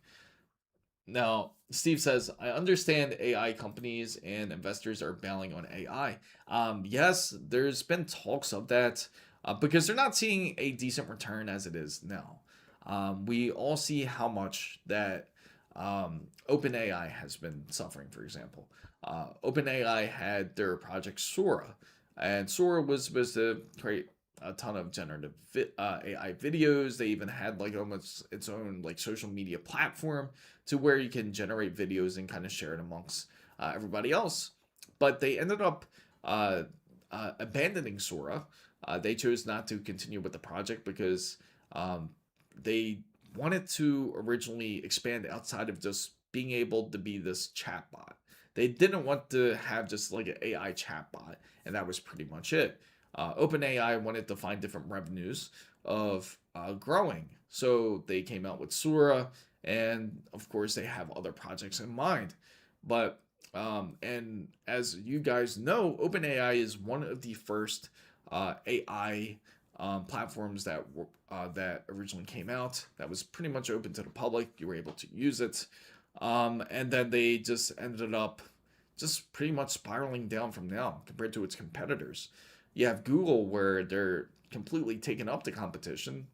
Now, Steve says, I understand AI companies and investors are bailing on AI. Yes, there's been talks of that because they're not seeing a decent return as it is now. We all see how much that OpenAI has been suffering, for example. OpenAI had their project Sora, and Sora was supposed to create a ton of generative AI videos. They even had like almost its own like social media platform to where you can generate videos and kind of share it amongst everybody else. But they ended up abandoning Sora. They chose not to continue with the project because they wanted to originally expand outside of just being able to be this chatbot. They didn't want to have just like an AI chatbot, and that was pretty much it. OpenAI wanted to find different revenues of growing, so they came out with Sora, and of course they have other projects in mind. But and as you guys know, OpenAI is one of the first AI platforms that that originally came out. That was pretty much open to the public. You were able to use it, and then they just ended up just pretty much spiraling down from now compared to its competitors. You have Google where they're completely taking up the competition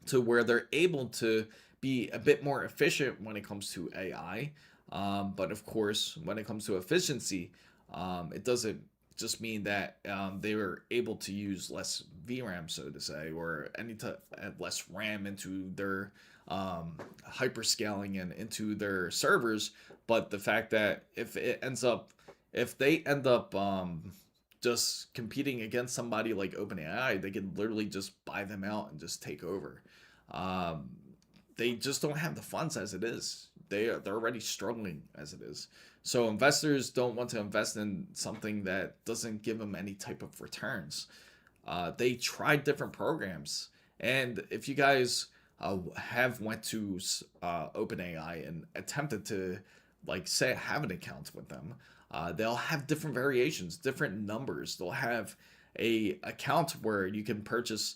to where they're able to be a bit more efficient when it comes to AI. But of course, when it comes to efficiency, it doesn't just mean that they were able to use less VRAM, so to say, or any less RAM into their hyperscaling and into their servers. But the fact that if they end up just competing against somebody like OpenAI, they can literally just buy them out and just take over. They just don't have the funds as it is. They're already struggling as it is. So investors don't want to invest in something that doesn't give them any type of returns. They tried different programs, and if you guys have went to OpenAI and attempted to like say have an account with them, they'll have different variations, different numbers. They'll have a account where you can purchase,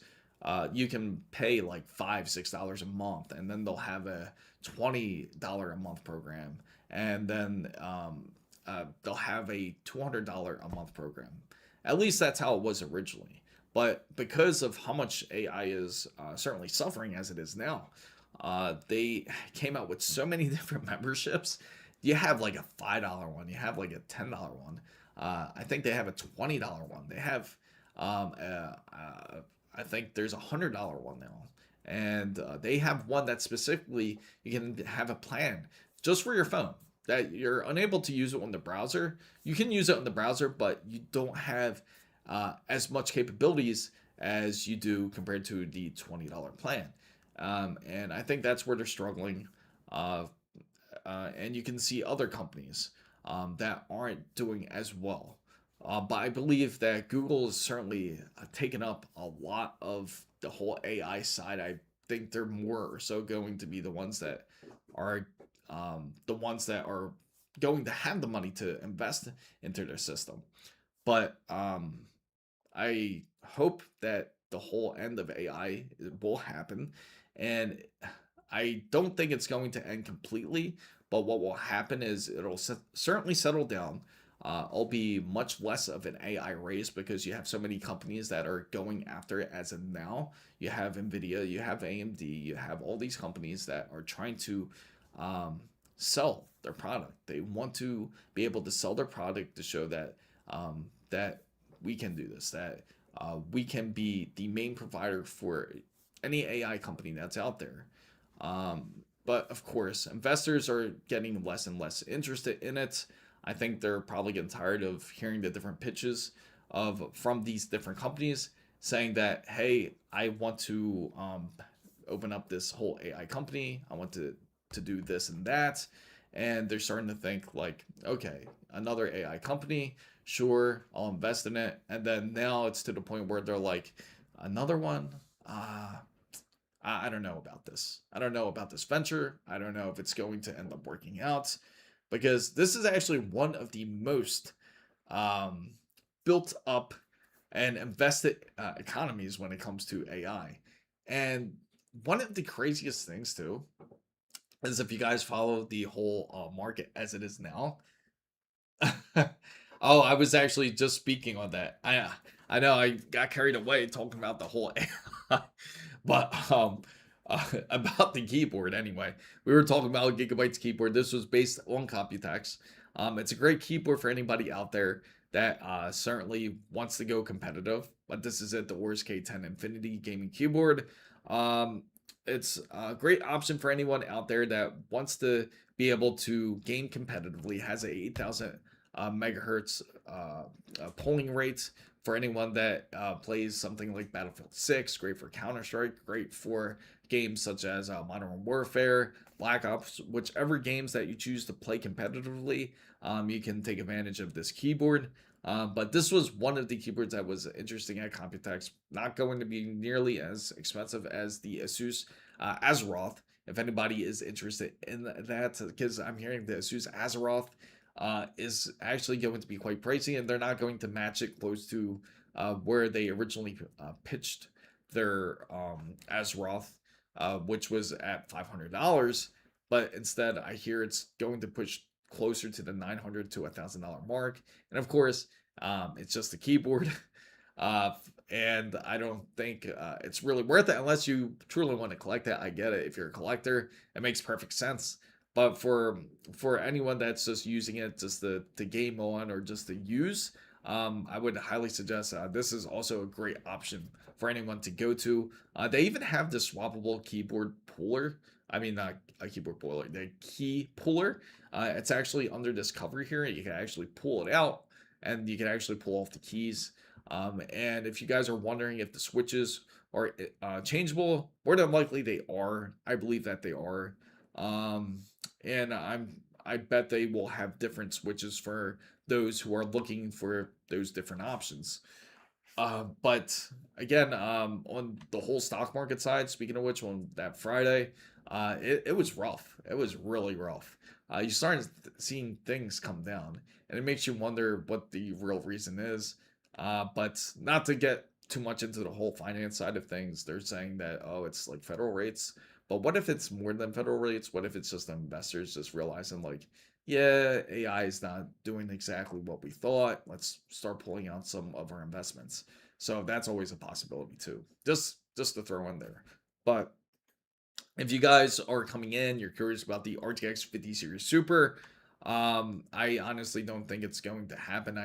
you can pay like $5-6 a month, and then they'll have a $20 a month program, and then they'll have a $200 a month program. At least that's how it was originally. But because of how much AI is certainly suffering as it is now, they came out with so many different memberships. You have like a $5 one, you have like a $10 one. I think they have a $20 one. They have, I think there's a $100 one now, and they have one that specifically you can have a plan just for your phone that you're unable to use it on the browser. You can use it on the browser, but you don't have as much capabilities as you do compared to the $20 plan. And I think that's where they're struggling. Uh, and you can see other companies that aren't doing as well. But I believe that Google is certainly taken up a lot of the whole AI side. I think they're more or so going to be are the ones that are going to have the money to invest into their system. But I hope that the whole end of AI will happen, and I don't think it's going to end completely. But what will happen is it'll certainly settle down. It'll be much less of an AI race because you have so many companies that are going after it as of now. You have NVIDIA, you have AMD, you have all these companies that are trying to um, sell their product. They want to be able to sell their product to show that that we can do this, that we can be the main provider for any AI company that's out there. But of course, investors are getting less and less interested in it. I think they're probably getting tired of hearing the different pitches of from these different companies saying that, hey, I want to open up this whole AI company. I want to do this and that. And they're starting to think like, okay, another AI company, sure, I'll invest in it. And then now it's to the point where they're like, another one, I don't know about this. I don't know about this venture. I don't know if it's going to end up working out because this is actually one of the most um, built up and invested economies when it comes to AI. And one of the craziest things, too, is if you guys follow the whole market as it is now. Oh, I was actually just speaking on that. I know I got carried away talking about the whole AI, but about the keyboard anyway. We were talking about Gigabyte's keyboard. This was based on Computex. It's a great keyboard for anybody out there that certainly wants to go competitive. But this is it, the Ors K10 Infinity gaming keyboard. Um, it's a great option for anyone out there that wants to be able to game competitively. Has a 8,000 megahertz polling rate for anyone that plays something like Battlefield 6. Great for Counter Strike. Great for games such as Modern Warfare, Black Ops, whichever games that you choose to play competitively. You can take advantage of this keyboard. But this was one of the keyboards that was interesting at Computex. Not going to be nearly as expensive as the Asus Azeroth. If anybody is interested in that, because I'm hearing the Asus Azeroth is actually going to be quite pricey, and they're not going to match it close to where they originally pitched their Azeroth, which was at $500. But instead, I hear it's going to push closer to the $900 to $1,000 mark. And of course, it's just a keyboard. Uh, and I don't think it's really worth it unless you truly want to collect it. I get it. If you're a collector, it makes perfect sense. But for anyone that's just using it just to game on or just to use, I would highly suggest this is also a great option for anyone to go to. They even have the swappable keyboard puller. I mean, not a keyboard puller, the key puller. It's actually under this cover here. You can actually pull it out and you can actually pull off the keys. And if you guys are wondering if the switches are changeable, more than likely they are. I believe that they are. Um, and I bet they will have different switches for those who are looking for those different options. But again, on the whole stock market side, speaking of which, on that Friday, it was rough. It was really rough. You start seeing things come down, and it makes you wonder what the real reason is. But not to get too much into the whole finance side of things, they're saying that, oh, it's like federal rates. But what if it's more than federal rates? What if it's just investors just realizing, like, yeah, AI is not doing exactly what we thought. Let's start pulling out some of our investments. So that's always a possibility too. Just to throw in there. But if you guys are coming in, you're curious about the RTX 50 series Super, I honestly don't think it's going to happen.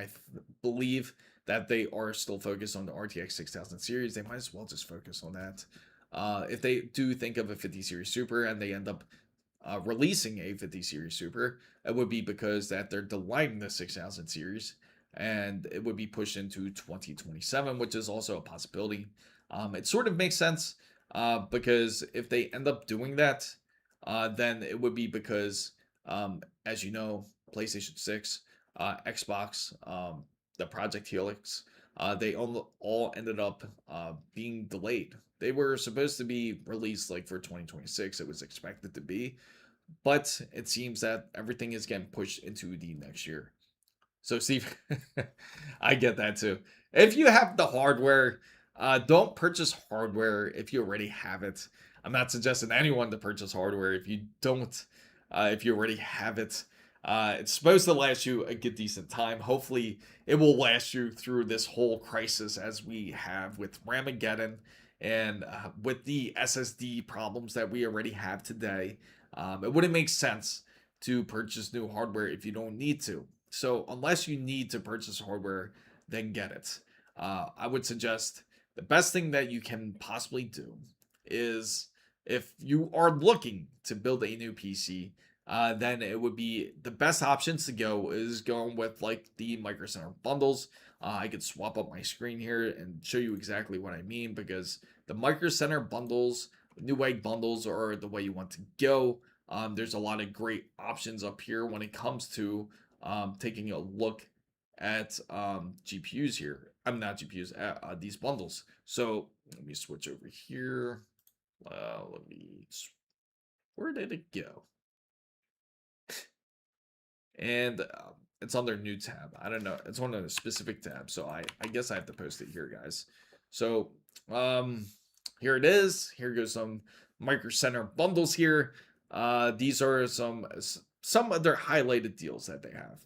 Believe that they are still focused on the RTX 6000 series. They might as well just focus on that. if they do think of a 50 series Super and they end up releasing a 50 series Super, it would be because that they're delaying the 6000 series, and it would be pushed into 2027, which is also a possibility. It sort of makes sense because if they end up doing that, then it would be because, as you know, PlayStation 6, Xbox, the Project Helix, they all ended up being delayed. They were supposed to be released like for 2026. It was expected to be, but it seems that everything is getting pushed into the next year. So, Steve, I get that too. If you have the hardware, don't purchase hardware if you already have it. I'm not suggesting anyone to purchase hardware if you don't, if you already have it. It's supposed to last you a good decent time. Hopefully, it will last you through this whole crisis as we have with Ramageddon and with the SSD problems that we already have today. It wouldn't make sense to purchase new hardware if you don't need to. So unless you need to purchase hardware, then get it. I would suggest the best thing that you can possibly do is if you are looking to build a new PC, then it would be the best options to go is going with like the Micro Center bundles. I could swap up my screen here and show you exactly what I mean because the Micro Center bundles, Newegg bundles are the way you want to go. There's a lot of great options up here when it comes to taking a look at GPUs here. I'm not GPUs, at these bundles. So let me switch over here. Where did it go? And it's on their new tab. I don't know. It's on a specific tab. So I guess I have to post it here, guys. So here it is. Here goes some Micro Center bundles here. These are some of their highlighted deals that they have.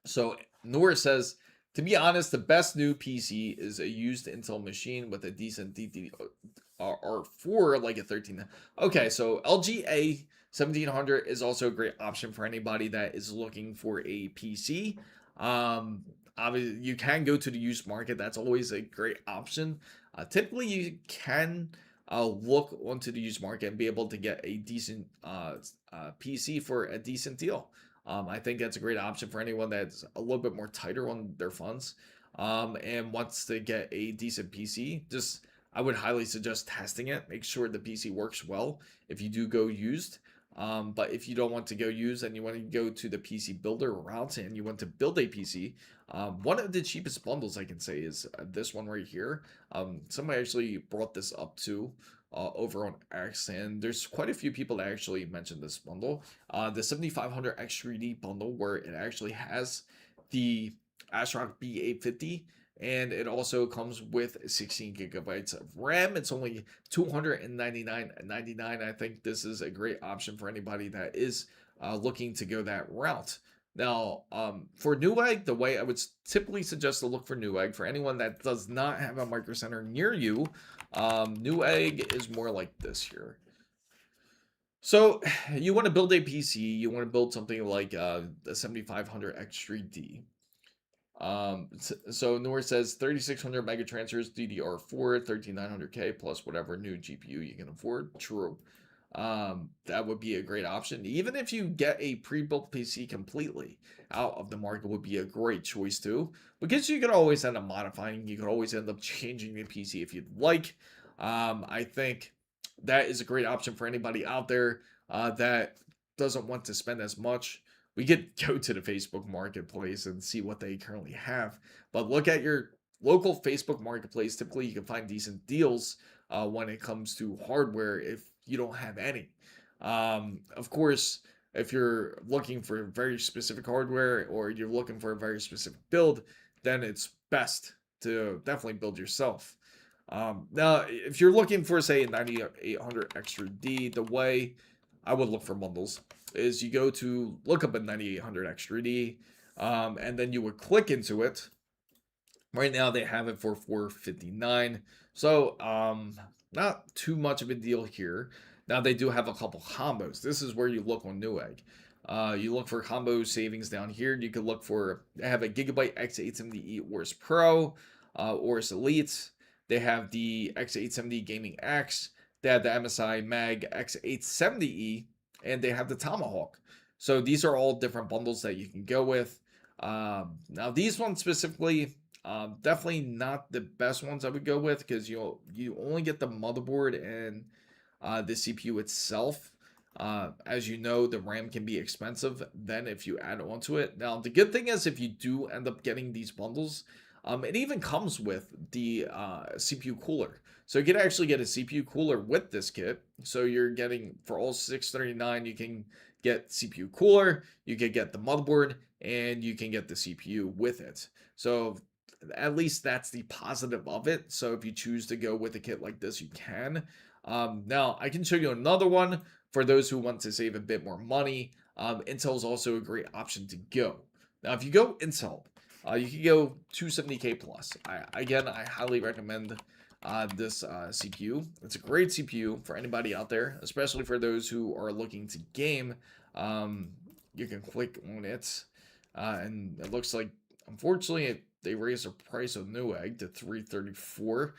So Noor says, to be honest, the best new PC is a used Intel machine with a decent DDR4, like a 13. Okay, so LGA 1700 is also a great option for anybody that is looking for a PC. Obviously, you can go to the used market. That's always a great option. Typically, you can look onto the used market and be able to get a decent PC for a decent deal. I think that's a great option for anyone that's a little bit more tighter on their funds and wants to get a decent PC. I would highly suggest testing it. Make sure the PC works well if you do go used. But if you don't want to go used and you want to go to the PC builder route and you want to build a PC, one of the cheapest bundles I can say is this one right here. Somebody actually brought this up too. Over on X, and there's quite a few people that actually mentioned this bundle. The 7500 X3D bundle, where it actually has the ASRock B850, and it also comes with 16 gigabytes of RAM. It's only $299.99. I think this is a great option for anybody that is looking to go that route. Now, for Newegg, the way I would typically suggest to look for Newegg for anyone that does not have a Micro Center near you, Newegg is more like this here. So you want to build a PC, you want to build something like the 7500 X3D. So Noor says 3600 mega transfers, DDR4, 13900K plus whatever new GPU you can afford. True. That would be a great option. Even if you get a pre-built PC completely out of the market would be a great choice too, because you could always end up modifying, you could always end up changing the PC if you'd like. I think that is a great option for anybody out there that doesn't want to spend as much. We could go to the Facebook Marketplace and see what they currently have, but look at your local Facebook Marketplace. Typically, you can find decent deals when it comes to hardware if you don't have any. Of course, if you're looking for very specific hardware or you're looking for a very specific build, then it's best to definitely build yourself. Now, if you're looking for, say, a 9800 Extra D, the way I would look for bundles is you go to look up a 9800 Extra D, and then you would click into it. Right now, they have it for $459. So, not too much of a deal here. Now, they do have a couple combos. This is where you look on Newegg. You look for combo savings down here. You can look for, they have a Gigabyte X870E ORS Pro, ORS Elite, They have the X870 Gaming X. They have the MSI Mag X870E, and they have the Tomahawk. So these are all different bundles that you can go with. Now these ones specifically, definitely not the best ones I would go with, because you only get the motherboard and the CPU itself. As you know, the RAM can be expensive then if you add onto it. Now, the good thing is if you do end up getting these bundles, it even comes with the CPU cooler. So you can actually get a CPU cooler with this kit. So you're getting, for all 639, you can get CPU cooler, you can get the motherboard, and you can get the CPU with it. So at least that's the positive of it. So if you choose to go with a kit like this, you can. Now, I can show you another one for those who want to save a bit more money. Intel is also a great option to go. Now, if you go Intel, you can go 270K plus. I highly recommend this CPU. It's a great CPU for anybody out there, especially for those who are looking to game. You can click on it, and it looks like, unfortunately, they raised the price of Newegg to $334.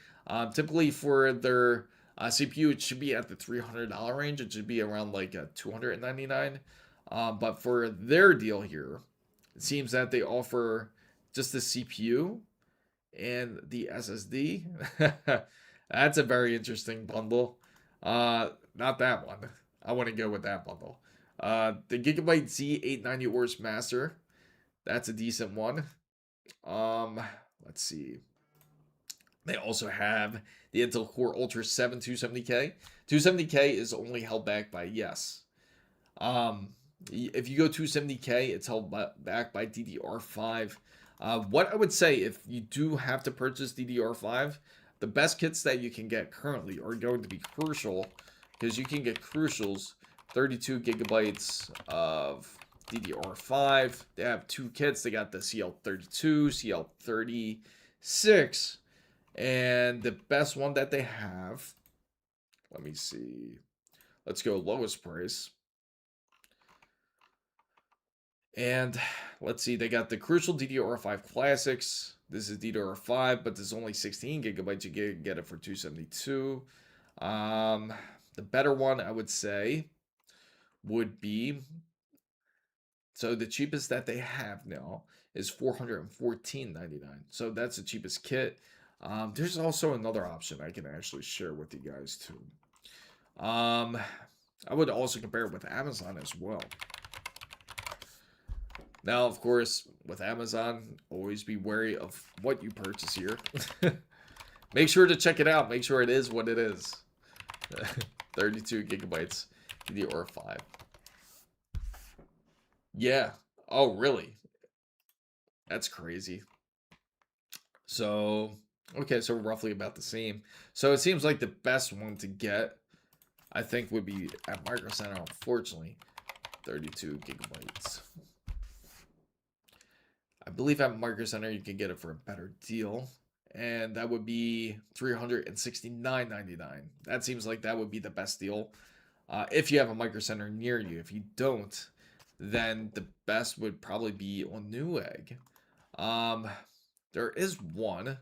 Typically for their CPU, it should be at the $300 range. It should be around like $299. But for their deal here, it seems that they offer just the CPU and the SSD. That's a very interesting bundle. Not that one. I want to go with that bundle. The Gigabyte Z890 Ors Master. That's a decent one. Let's see. They also have the Intel Core Ultra 7 270K. 270K is only held back by yes. If you go 270K, it's held back by DDR5. What I would say, if you do have to purchase DDR5, the best kits that you can get currently are going to be Crucial, because you can get Crucials 32 gigabytes of DDR5. They have two kits. They got the CL32, CL36, and the best one that they have, let me see. Let's go lowest price. And let's see, they got the Crucial DDR5 Classics. This is DDR5, but there's only 16 gigabytes. You can get it for $272. The better one, I would say, would be, so the cheapest that they have now is $414.99. So that's the cheapest kit. There's also another option I can actually share with you guys too. I would also compare it with Amazon as well. Now, of course, with Amazon, always be wary of what you purchase here. Make sure to check it out. Make sure it is what it is. 32 gigabytes DDR5. Yeah. Oh, really? That's crazy. So, okay, so roughly about the same. So it seems like the best one to get, I think, would be at Micro Center, unfortunately. 32 gigabytes. I believe at Micro Center you can get it for a better deal, and that would be $369.99. That seems like that would be the best deal if you have a Micro Center near you. If you don't, then the best would probably be on Newegg. There is one.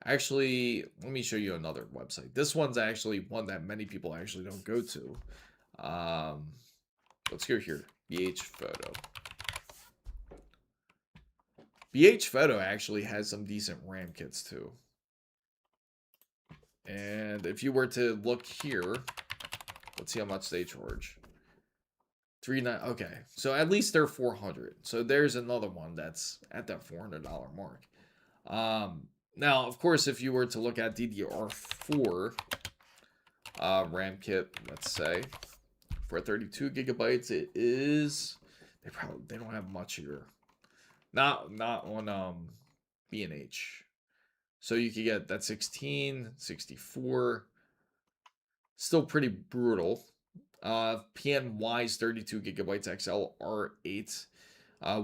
Actually, let me show you another website. This one's actually one that many people actually don't go to. Let's go here. BH Photo. BH Photo actually has some decent RAM kits too. And if you were to look here, let's see how much they charge. Okay, so at least they're 400. So there's another one that's at that $400 mark. Now, of course, if you were to look at DDR4 RAM kit, let's say for 32 gigabytes, it is, they don't have much here. Not on B&H. So you could get that 16, 64. Still pretty brutal. PNY's 32 gigabytes XL R8,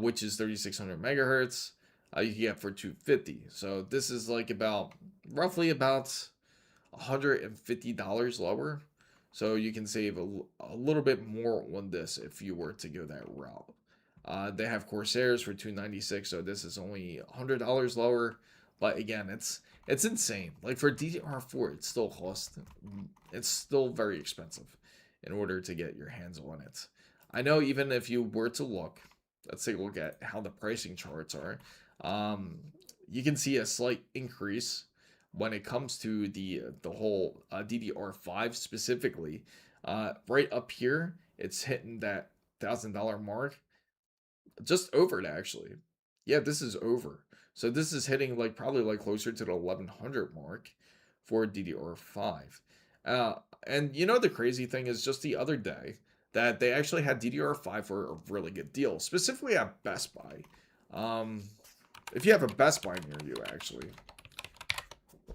which is 3600 megahertz. You can get for $250. So this is like roughly about $150 lower. So you can save a little bit more on this if you were to go that route. They have Corsairs for $296, so this is only $100 lower. But again, it's insane. Like for DDR4, it's still very expensive in order to get your hands on it. I know even if you were to look, let's take a look at how the pricing charts are. Um, you can see a slight increase when it comes to the whole DDR5 specifically. Right up here, it's hitting that $1,000 mark, just over it actually. Yeah, this is over. So this is hitting like probably like closer to the 1100 mark for DDR5. Uh, and you know the crazy thing is just the other day that they actually had DDR5 for a really good deal, specifically at Best Buy. Um, if you have a Best Buy near you, actually,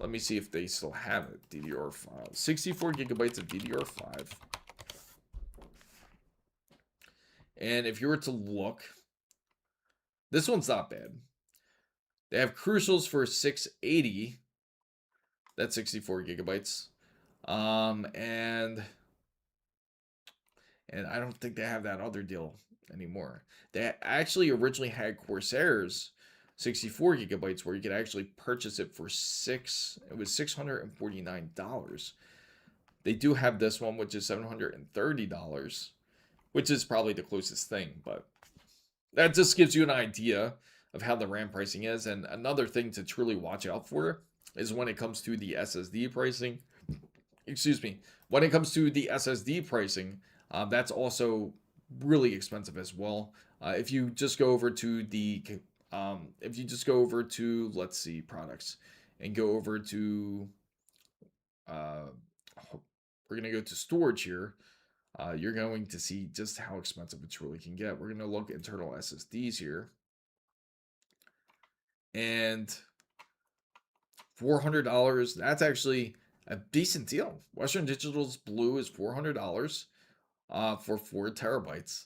let me see if they still have it. DDR5, 64 gigabytes of DDR5. And if you were to look, this one's not bad. They have Crucials for 680. That's 64 gigabytes. And I don't think they have that other deal anymore. They actually originally had Corsair's 64 gigabytes where you could actually purchase it for it was $649. They do have this one, which is $730, which is probably the closest thing, but that just gives you an idea of how the RAM pricing is. And another thing to truly watch out for is when it comes to the SSD pricing. Excuse me. When it comes to the SSD pricing, that's also really expensive as well. If you just go over to let's see, products, and go over to, we're gonna go to storage here. You're going to see just how expensive it truly can get. We're gonna look at internal SSDs here, and $400. That's actually a decent deal. Western Digital's Blue is $400 for 4 terabytes.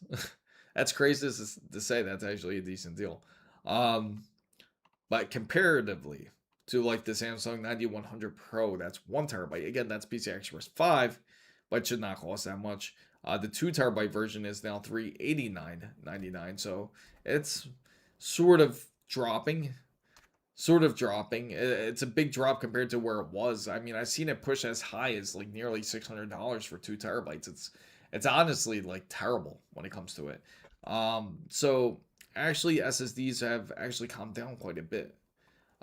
That's crazy to say. That's actually a decent deal. But comparatively to like the Samsung 9100 Pro, that's 1 terabyte. Again, that's PCI Express 5, but should not cost that much. The 2 terabyte version is now $389.99, so it's sort of dropping. It's a big drop compared to where it was. I mean, I've seen it push as high as like nearly $600 for 2 terabytes. It's honestly like terrible when it comes to it. So actually SSDs have actually calmed down quite a bit,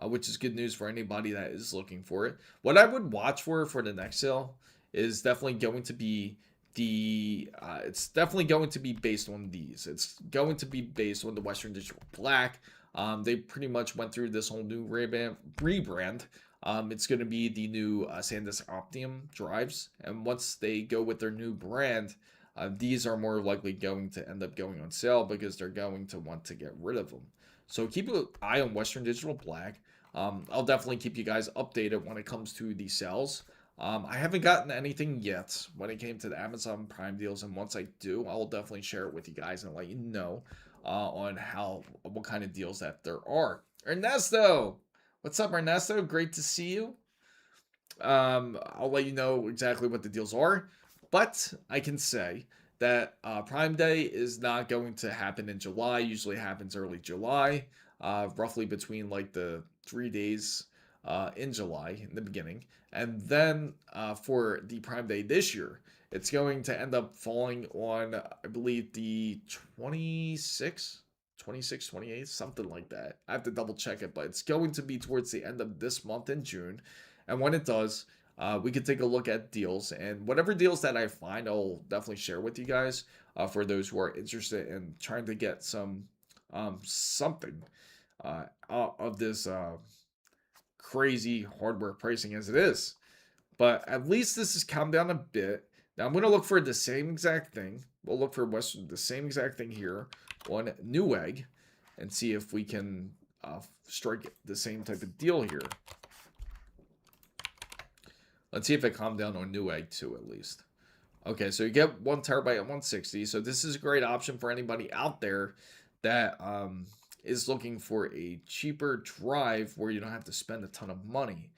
which is good news for anybody that is looking for it. What I would watch for the next sale is definitely going to be it's definitely going to be based on these. It's going to be based on the Western Digital Black. They pretty much went through this whole new rebrand. It's going to be the new SanDisk Optimum drives, and once they go with their new brand, these are more likely going to end up going on sale because they're going to want to get rid of them. So keep an eye on Western Digital Black. I'll definitely keep you guys updated when it comes to the sales. I haven't gotten anything yet when it came to the Amazon Prime deals, and once I do, I will definitely share it with you guys and let you know on what kind of deals that there are. Ernesto, what's up, Ernesto? Great to see you. I'll let you know exactly what the deals are, but I can say that Prime Day is not going to happen in July. Usually happens early July, roughly between like the 3 days in July in the beginning. And then for the Prime Day this year, it's going to end up falling on, I believe, the 26th, 28th, something like that. I have to double check it, but it's going to be towards the end of this month in June. And when it does, we can take a look at deals. And whatever deals that I find, I'll definitely share with you guys for those who are interested in trying to get something of this crazy hardware pricing as it is. But at least this has calmed down a bit. Now I'm going to look for the same exact thing. We'll look for the same exact thing here on Newegg and see if we can strike the same type of deal here. Let's see if it calmed down on Newegg too, at least. Okay, so you get 1 terabyte at 160. So this is a great option for anybody out there that is looking for a cheaper drive where you don't have to spend a ton of money.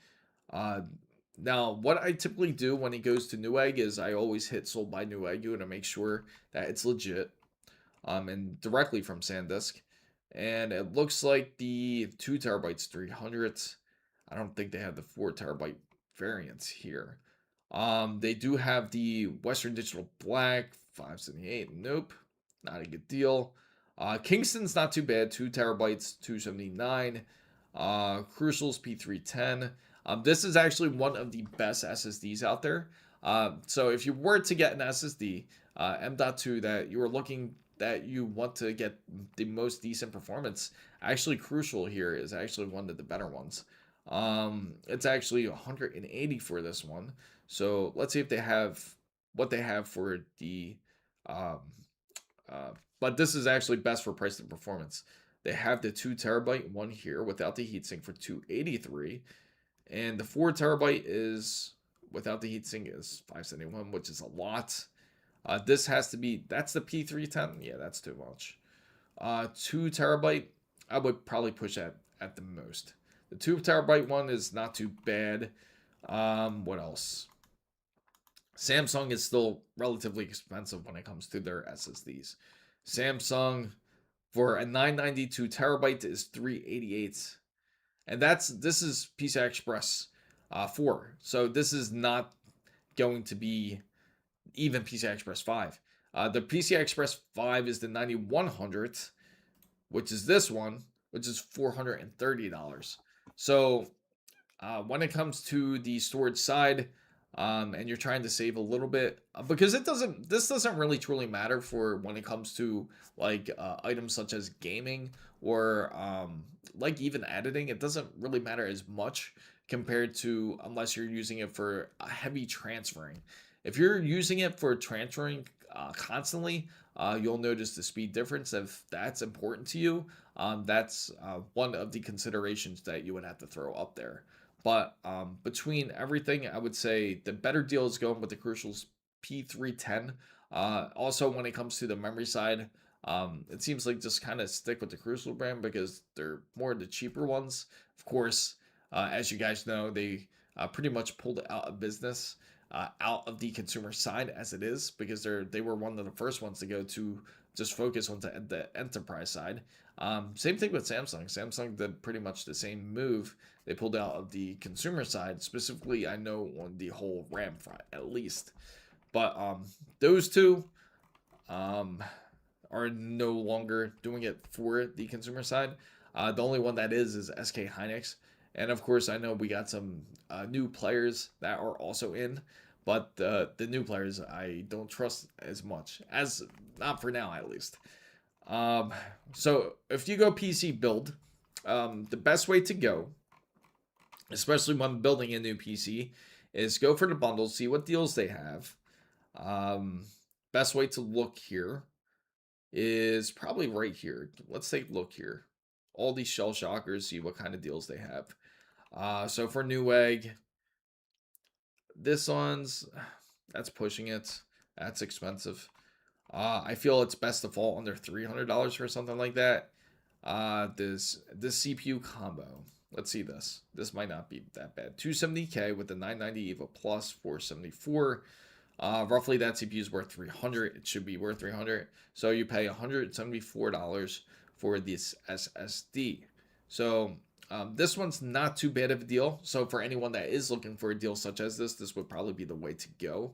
Now, what I typically do when it goes to Newegg is I always hit sold by Newegg to make sure that it's legit and directly from SanDisk. And it looks like the 2 terabytes, 300. I don't think they have the 4 terabyte variants here. They do have the Western Digital Black 578. Nope, not a good deal. Kingston's not too bad, 2 terabytes, 279. Crucial's P310. This is actually one of the best SSDs out there. So if you were to get an SSD, M.2 that you were looking that you want to get the most decent performance, actually Crucial here is actually one of the better ones. It's actually 180 for this one. So let's see if they have what they have for the um but this is actually best for price and performance. They have the 2 terabyte one here without the heatsink for 283, and the 4 terabyte is without the heatsink is 571, which is a lot. This has to be, that's the P310. Yeah, that's too much. 2 terabyte, I would probably push at the most. The 2 terabyte one is not too bad. What else? Samsung is still relatively expensive when it comes to their SSDs. Samsung for a 992 terabyte is 388, and this is PCI Express 4. So this is not going to be even PCI Express 5. The PCI Express 5 is the 9100, which is this one, which is $430. So when it comes to the storage side, and you're trying to save a little bit, because this doesn't really truly matter for when it comes to like items such as gaming or like even editing. It doesn't really matter as much compared to unless you're using it for heavy transferring. If you're using it for transferring constantly, you'll notice the speed difference. If that's important to you, that's one of the considerations that you would have to throw up there. But between everything, I would say the better deal is going with the Crucial's P310. Also, when it comes to the memory side, it seems like just kind of stick with the Crucial brand because they're more the cheaper ones. Of course, as you guys know, they pretty much pulled it out of business, out of the consumer side as it is, because they were one of the first ones to go to just focus on the enterprise side. Same thing with Samsung. Samsung did pretty much the same move. They pulled out of the consumer side, specifically, I know, on the whole RAM front, at least. But those two are no longer doing it for the consumer side. The only one that is SK Hynix. And of course, I know we got some new players that are also in, but the new players I don't trust as much, as not for now at least. So if you go PC build, the best way to go, especially when building a new PC, is go for the bundles, see what deals they have. Best way to look here is probably right here. Let's take a look here. All these shell shockers, see what kind of deals they have. So for Newegg, this one's, that's pushing it. That's expensive. I feel it's best to fall under $300 for something like that. This CPU combo. Let's see this. This might not be that bad. 270K with the 990 EVA Plus 474. Roughly that CPU is worth 300. It should be worth 300. So you pay $174 for this SSD. So this one's not too bad of a deal. So for anyone that is looking for a deal such as this would probably be the way to go.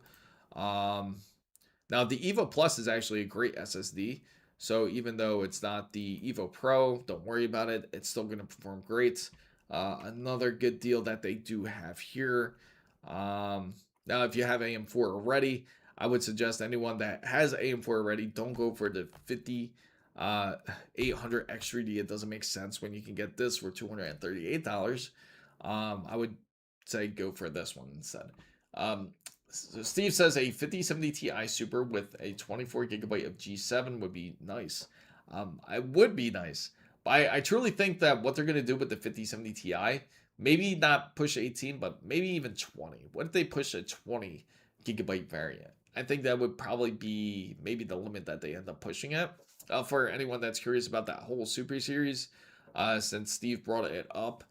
Now the EVO Plus is actually a great SSD. So even though it's not the EVO Pro, don't worry about it. It's still going to perform great. Another good deal that they do have here. Now, if you have AM4 already, I would suggest anyone that has AM4 already, don't go for the 800 X3D. It doesn't make sense when you can get this for $238. I would say go for this one instead. So Steve says a 5070 Ti Super with a 24 gigabyte of G7 would be nice. It would be nice. But I truly think that what they're going to do with the 5070 Ti, maybe not push 18, but maybe even 20. What if they push a 20 gigabyte variant? I think that would probably be maybe the limit that they end up pushing it. For anyone that's curious about that whole Super series, since Steve brought it up,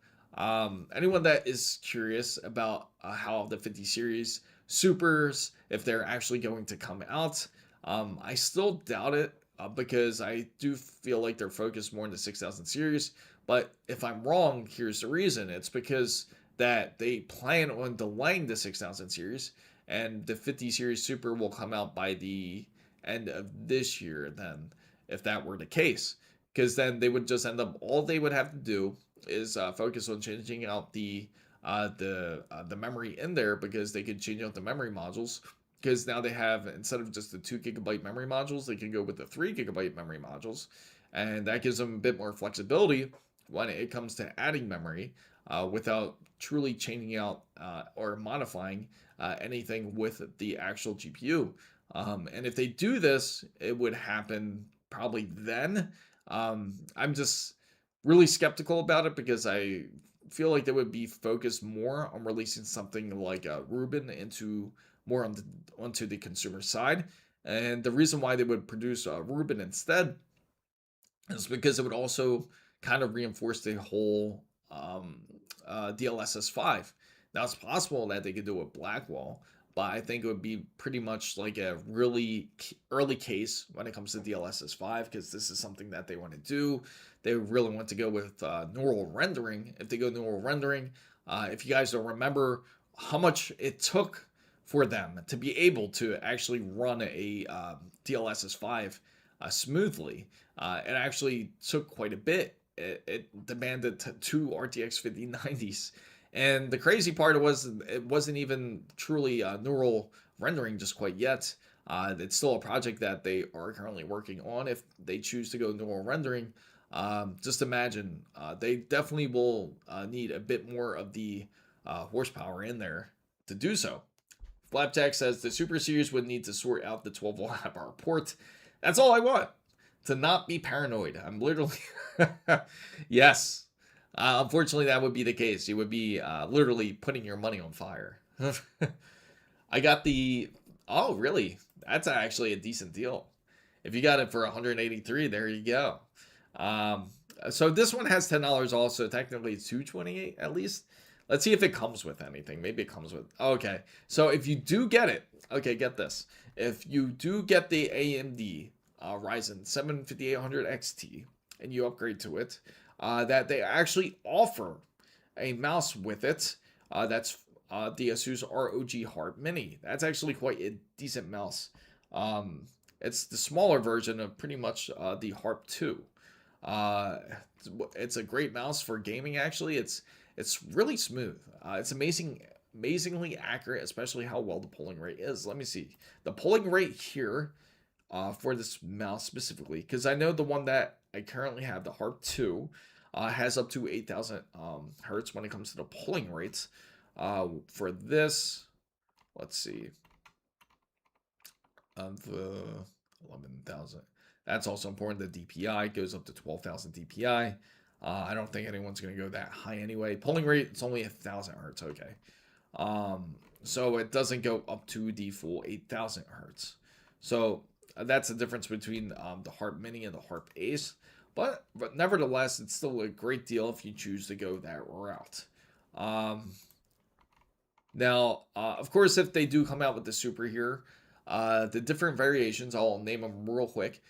anyone that is curious about how the 50 series Supers, if they're actually going to come out, I still doubt it. Because I do feel like they're focused more in the 6000 series, But if I'm wrong, here's the reason. It's because that they plan on delaying the 6000 series, and the 50 series Super will come out by the end of this year then, if that were the case. Because then they would just end up, all they would have to do is focus on changing out the memory in there, because they could change out the memory modules, because now they have, instead of just the 2 GB memory modules, they can go with the 3 GB memory modules, and that gives them a bit more flexibility when it comes to adding memory, without truly changing out or modifying anything with the actual GPU. And if they do this, it would happen probably then. I'm just really skeptical about it, because I feel like they would be focused more on releasing something like Rubin into more onto the consumer side. And the reason why they would produce Rubin instead is because it would also kind of reinforce the whole DLSS 5. Now, it's possible that they could do a Blackwall, but I think it would be pretty much like a really early case when it comes to DLSS 5, because this is something that they want to do. They really want to go with neural rendering. If they go neural rendering, if you guys don't remember how much it took for them to be able to actually run a DLSS 5 smoothly, it actually took quite a bit. It demanded two RTX 5090s. And the crazy part was, it wasn't even truly neural rendering just quite yet. It's still a project that they are currently working on if they choose to go neural rendering. Just imagine, they definitely will need a bit more of the horsepower in there to do so. Flapjack says the Super Series would need to sort out the 12-volt amp-hour port. That's all I want. To not be paranoid. I'm literally... Yes. Unfortunately, that would be the case. You would be literally putting your money on fire. I got the... Oh, really? That's actually a decent deal. If you got it for 183, there you go. So this one has $10 also. Technically, it's 228 at least. Let's see if it comes with anything. Maybe it comes with... Okay. So if you do get it... Okay, get this. If you do get the AMD Ryzen 7 5800 XT and you upgrade to it, that they actually offer a mouse with it. That's the Asus ROG Harp Mini. That's actually quite a decent mouse. It's the smaller version of pretty much the Harp 2. It's a great mouse for gaming. Actually, it's really smooth. It's amazingly accurate, especially how well the polling rate is. Let me see the polling rate here for this mouse specifically, because I know the one that I currently have, the Harp 2, has up to 8,000 hertz when it comes to the polling rates. For this, let's see, the 11,000. That's also important. The DPI goes up to 12,000 DPI. I don't think anyone's going to go that high anyway. Polling rate, it's only 1,000 hertz. Okay. So it doesn't go up to the full 8,000 hertz. So that's the difference between the Harp Mini and the Harp Ace. But nevertheless, it's still a great deal if you choose to go that route. Now, of course, if they do come out with the Super here, the different variations, I'll name them real quick,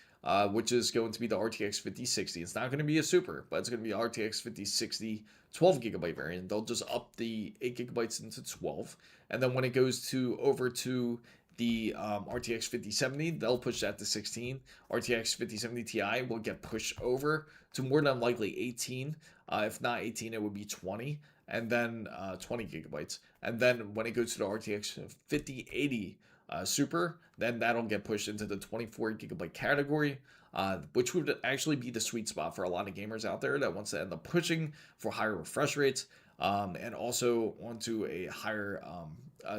which is going to be the RTX 5060. It's not going to be a Super, but it's going to be RTX 5060 12 GB variant. They'll just up the 8 GB into 12. And then when it goes over to the RTX 5070, they'll push that to 16. RTX 5070 Ti will get pushed over to more than likely 18. If not 18, it would be 20. And then 20 GB. And then when it goes to the RTX 5080 Super, then that'll get pushed into the 24 GB category, which would actually be the sweet spot for a lot of gamers out there that wants to end up pushing for higher refresh rates, and also onto a higher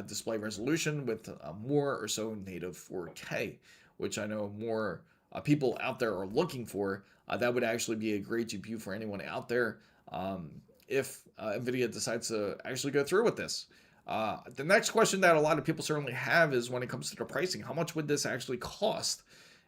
display resolution with more or so native 4K, which I know more people out there are looking for. That would actually be a great GPU for anyone out there if NVIDIA decides to actually go through with this. The next question that a lot of people certainly have is when it comes to the pricing, how much would this actually cost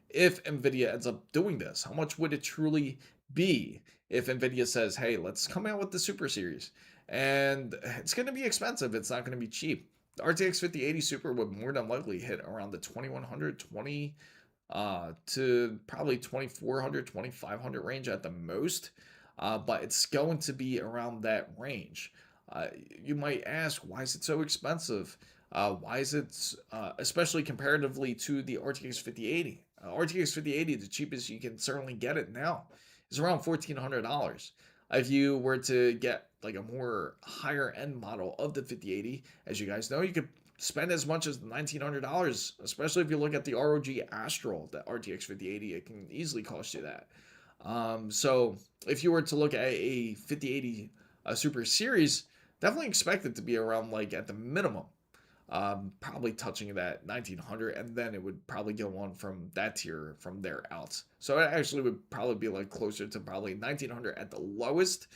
if NVIDIA ends up doing this? How much would it truly be if NVIDIA says, hey, let's come out with the Super Series? And it's going to be expensive. It's not going to be cheap. The RTX 5080 Super would more than likely hit around the 2100, to probably 2400, 2500 range at the most. but it's going to be around that range. Uh, you might ask, why is it so expensive? Why is it, especially comparatively to the RTX 5080? RTX 5080, the cheapest you can certainly get it now, is around $1,400. If you were to get like a more higher end model of the 5080, as you guys know, you could spend as much as $1,900, especially if you look at the ROG Astral, the RTX 5080, it can easily cost you that. So if you were to look at a 5080 Super Series, definitely expect it to be around like at the minimum, probably touching that 1900, and then it would probably go on from that tier from there out. So it actually would probably be like closer to probably 1900 at the lowest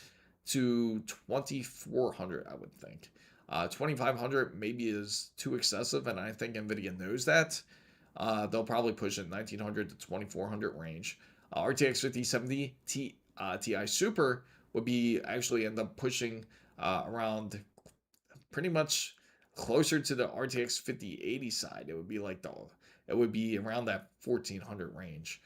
to 2400, I would think. 2500 maybe is too excessive, and I think NVIDIA knows that. They'll probably push it 1900 to 2400 range. RTX 5070 Ti Super would be actually end up pushing around pretty much closer to the RTX 5080 side. It would be around that 1400 range.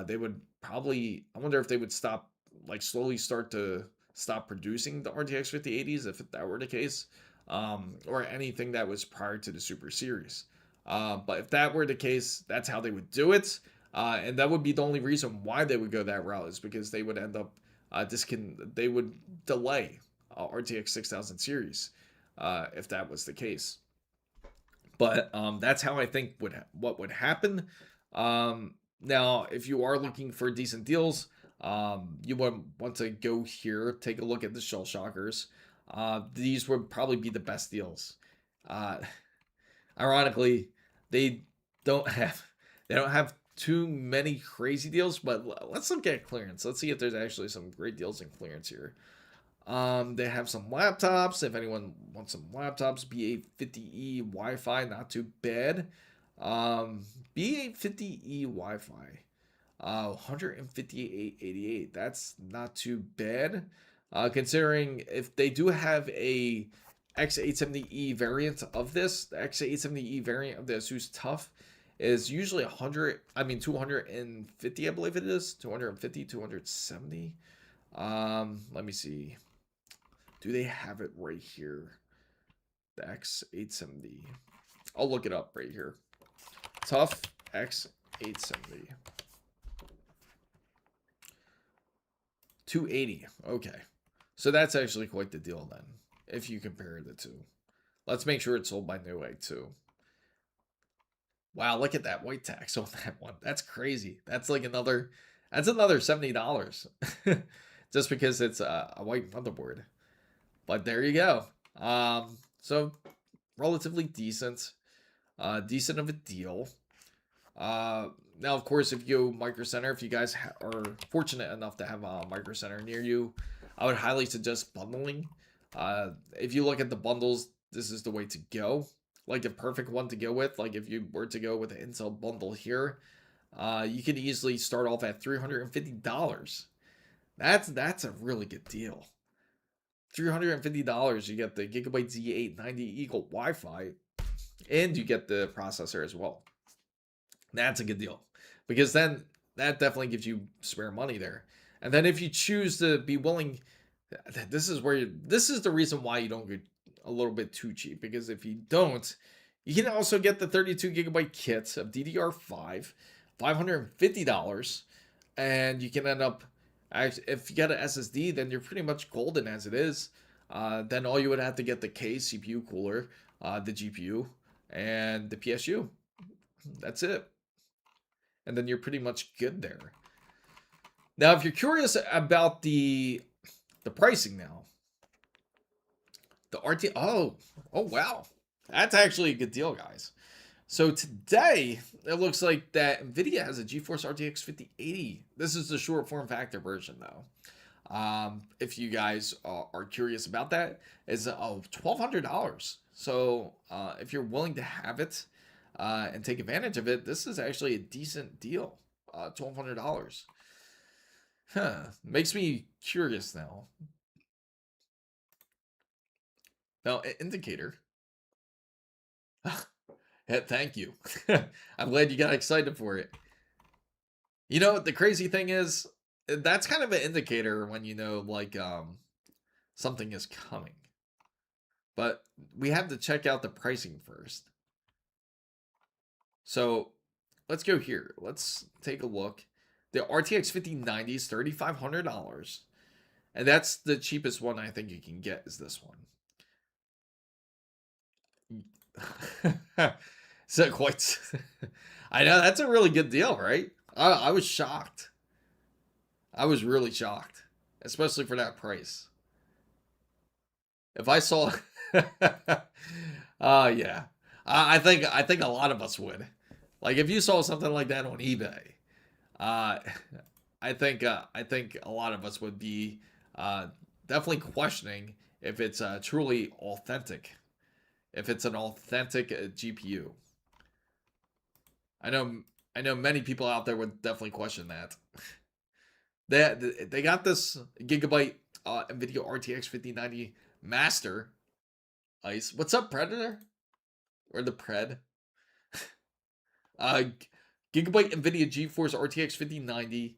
They would probably, I wonder if they would stop, like slowly start to stop producing the RTX 5080s if that were the case, or anything that was prior to the Super Series. But if that were the case, that's how they would do it. And that would be the only reason why they would go that route, is because they would end up they would delay RTX 6000 series if that was the case. But that's how I think what would happen. Now, if you are looking for decent deals, you would want to go here, take a look at the shell shockers. These would probably be the best deals. Uh, Ironically, they don't have they don't have too many crazy deals, but let's look at clearance. Let's see if there's actually some great deals in clearance here. They have some laptops. If anyone wants some laptops, B850E Wi-Fi, not too bad. B850E Wi-Fi, 158.88. That's not too bad. Considering if they do have a X870E variant of this, the X870E variant of the Asus TUF is usually 250, I believe it is. 250, 270. Let me see. Do they have it right here? The X870. I'll look it up right here. TUF X870. 280. Okay. So that's actually quite the deal then, if you compare the two. Let's make sure it's sold by Newegg too. Wow, look at that white tax on that one. That's crazy. That's another $70. Just because it's a white motherboard. But there you go. So relatively decent. Decent of a deal. Now, of course, if you go Micro Center, if you guys are fortunate enough to have a Micro Center near you, I would highly suggest bundling. If you look at the bundles, this is the way to go. Like the perfect one to go with. Like if you were to go with an Intel bundle here, you could easily start off at $350. That's a really good deal. $350, you get the Gigabyte Z890 Eagle Wi-Fi, and you get the processor as well. That's a good deal, because then that definitely gives you spare money there. And then if you choose to be willing, this is the reason why you don't get a little bit too cheap, because if you don't, you can also get the 32 gigabyte kit of DDR5, $550, and you can end up, if you get an SSD, then you're pretty much golden as it is. Then all you would have to get the K CPU cooler, the GPU, and the PSU. That's it. And then you're pretty much good there. Now, if you're curious about the pricing now, the oh wow, that's actually a good deal, guys. So today, it looks like that NVIDIA has a GeForce RTX 5080. This is the short form factor version, though. If you guys are curious about that, is $1,200. So if you're willing to have it and take advantage of it, this is actually a decent deal. $1,200. Huh. Makes me curious now. Now, indicator. Thank you. I'm glad you got excited for it. You know, the crazy thing is, that's kind of an indicator when you know like something is coming. But we have to check out the pricing first. So let's go here. Let's take a look. The RTX 5090 is $3,500. And that's the cheapest one I think you can get is this one. So quite I know that's a really good deal, right? I was shocked. I was really shocked, especially for that price. If I saw yeah. I think a lot of us would. Like if you saw something like that on eBay, uh I think a lot of us would be uh definitely questioning if it's truly authentic. If it's an authentic GPU. I know I know many people out there would definitely question that. They got this gigabyte NVIDIA RTX 5090 Master Ice. What's up, Predator? Or the Pred? Uh, Gigabyte NVIDIA GeForce RTX 5090,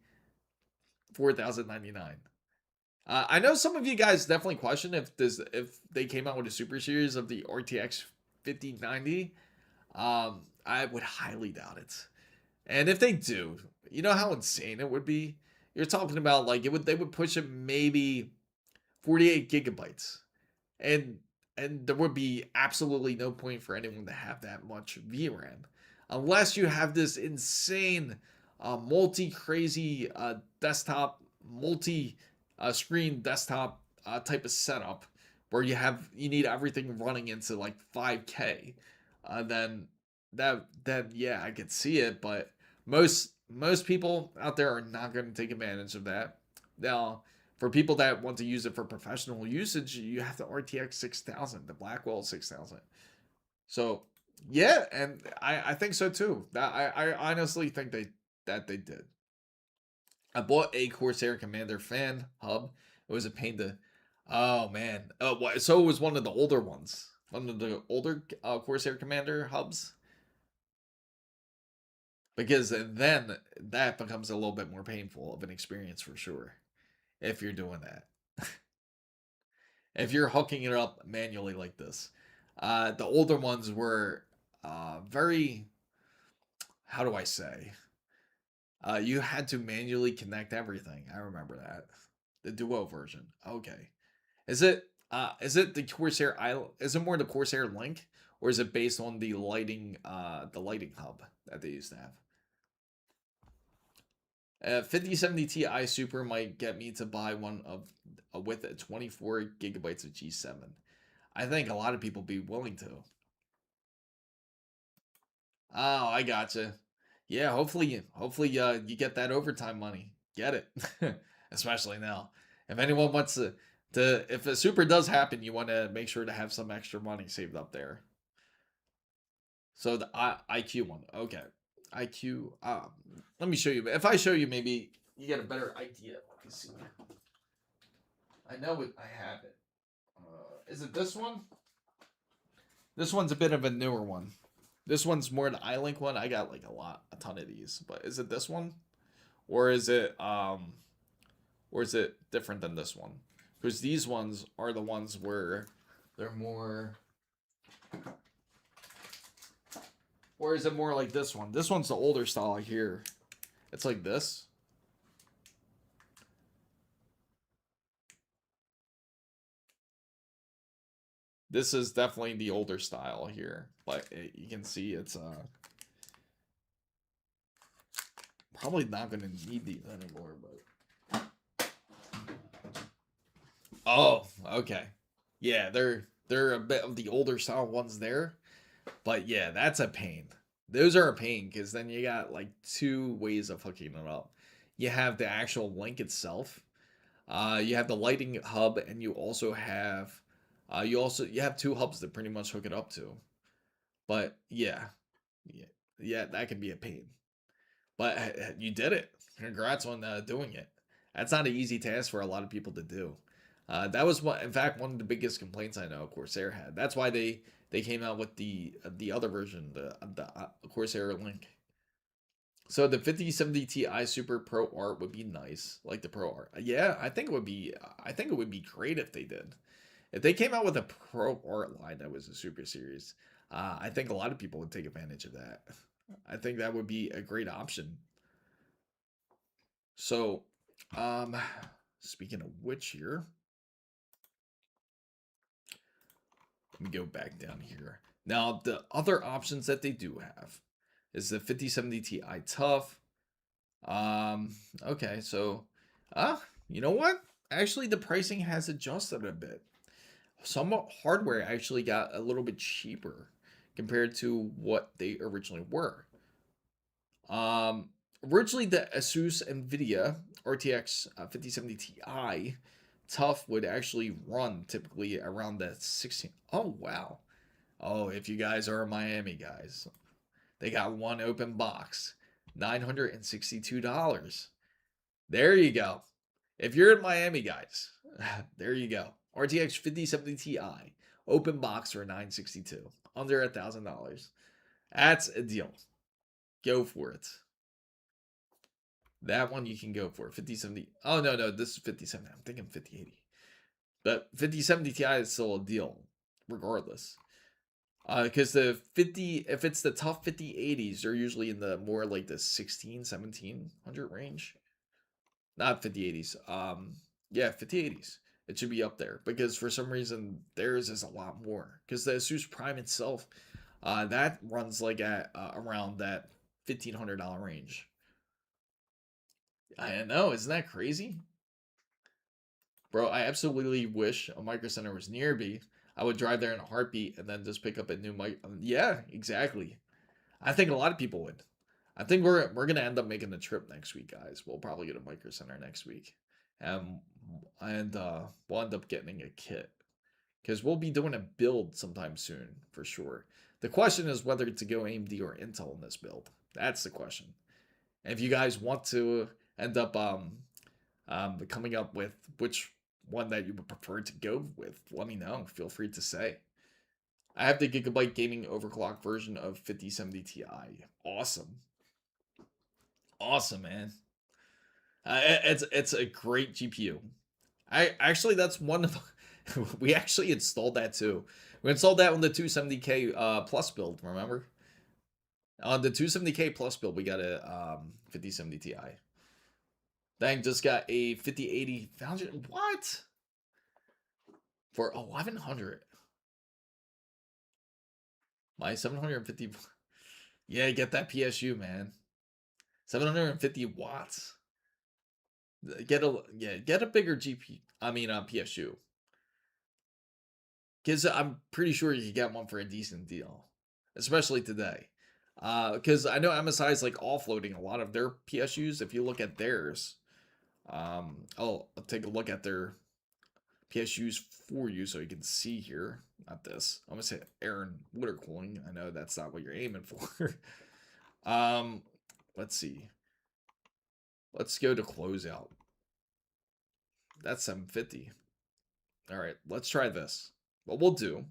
4099. I know some of you guys definitely question if they came out with a super series of the RTX 5090. I would highly doubt it. And if they do, you know how insane it would be. You're talking about like they would push it maybe 48 gigabytes, and there would be absolutely no point for anyone to have that much VRAM unless you have this insane multi crazy desktop multi screen desktop type of setup where you need everything running into like 5K. Then that yeah, I could see it, but most people out there are not going to take advantage of that. Now, for people that want to use it for professional usage, you have the RTX 6000, the Blackwell 6000. So yeah, and I think so too. I honestly think they did. I bought a Corsair Commander fan hub. It was a pain to. Oh man. So it was one of the older ones. One of the older Corsair Commander hubs. Because then that becomes a little bit more painful of an experience for sure. If you're doing that. If you're hooking it up manually like this. The older ones were very, how do I say? You had to manually connect everything. I remember that. The Duo version. Okay. Is it the Corsair Isle? Is it more the Corsair Link, or is it based on the lighting hub that they used to have? 5070 Ti Super might get me to buy one of with a 24 gigabytes of G7. I think a lot of people be willing to. Oh, I gotcha. Yeah, hopefully you get that overtime money. Get it. Especially now. If anyone wants to if a super does happen, you want to make sure to have some extra money saved up there. So the IQ one. Okay. IQ let me show you. If I show you maybe you get a better idea. Let me see. I know it I have it. Is it this one? This one's a bit of a newer one. This one's more the iLink one. I got like a ton of these. But is it this one? Or is it different than this one? Because these ones are the ones where they're more. Or is it more like this one? This one's the older style here. It's like this. This is definitely the older style here. But you can see it's probably not going to need these anymore, but oh, okay. Yeah, they're a bit of the older style ones there. But yeah, that's a pain. Those are a pain because then you got like two ways of hooking it up. You have the actual link itself. You have the lighting hub, and you have two hubs that pretty much hook it up to. But yeah, yeah, that can be a pain. But you did it. Congrats on doing it. That's not an easy task for a lot of people to do. That was in fact, one of the biggest complaints I know Corsair had. That's why they came out with the other version, the Corsair Link. So the 5070 Ti Super Pro Art would be nice, like the Pro Art. Yeah, I think it would be. I think it would be great if they did. If they came out with a Pro Art line that was a Super Series, I think a lot of people would take advantage of that. I think that would be a great option. So, um, speaking of which here, let me go back down here. Now, the other options that they do have is the 5070 Ti Tough. Okay, so, you know what? Actually, the pricing has adjusted a bit. Some hardware actually got a little bit cheaper compared to what they originally were. Um, Originally the Asus NVIDIA RTX 5070 Ti Tough would actually run typically around the 16. Oh wow. Oh, if you guys are Miami guys, they got one open box, $962. There you go. If you're in Miami guys, there you go. RTX 5070 Ti open box for 962, under $1,000. That's a deal. Go for it. That one you can go for 5070. Oh no, this is 5070. I'm thinking 5080. But 5070 Ti is still a deal, regardless. Because the 50, if it's the tough 5080s, they're usually in the more like the 1700 range. Not 5080s. Yeah, 5080s. It should be up there because for some reason theirs is a lot more. Because the Asus Prime itself, that runs like at around that $1,500 range. I know, isn't that crazy? Bro, I absolutely wish a Micro Center was near me. I would drive there in a heartbeat and then just pick up a new mic. Yeah, exactly. I think a lot of people would. I think we're gonna end up making the trip next week, guys. We'll probably get a Micro Center next week, and we'll end up getting a kit because we'll be doing a build sometime soon for sure. The question is whether to go AMD or Intel in this build. That's the question. And if you guys want to end up coming up with which one that you would prefer to go with, let me know. Feel free to say. I have the Gigabyte gaming overclock version of 5070 Ti. Awesome. Awesome, man. It's a great GPU. I actually that's one of we actually installed that too. We installed that on the 270K plus build, remember? On the 270K plus build, we got a 5070 Ti. Thing just got a 5080 foundry. What? For 1100. My 750. Yeah, get that PSU, man. 750 watts. Get a bigger GP. I mean, PSU. Because I'm pretty sure you can get one for a decent deal, especially today. Because I know MSI is like offloading a lot of their PSUs. If you look at theirs, I'll take a look at their PSUs for you so you can see here. Not this. I'm gonna say air and water cooling. I know that's not what you're aiming for. Let's see. Let's go to closeout. That's 750. All right, let's try this. What we'll do,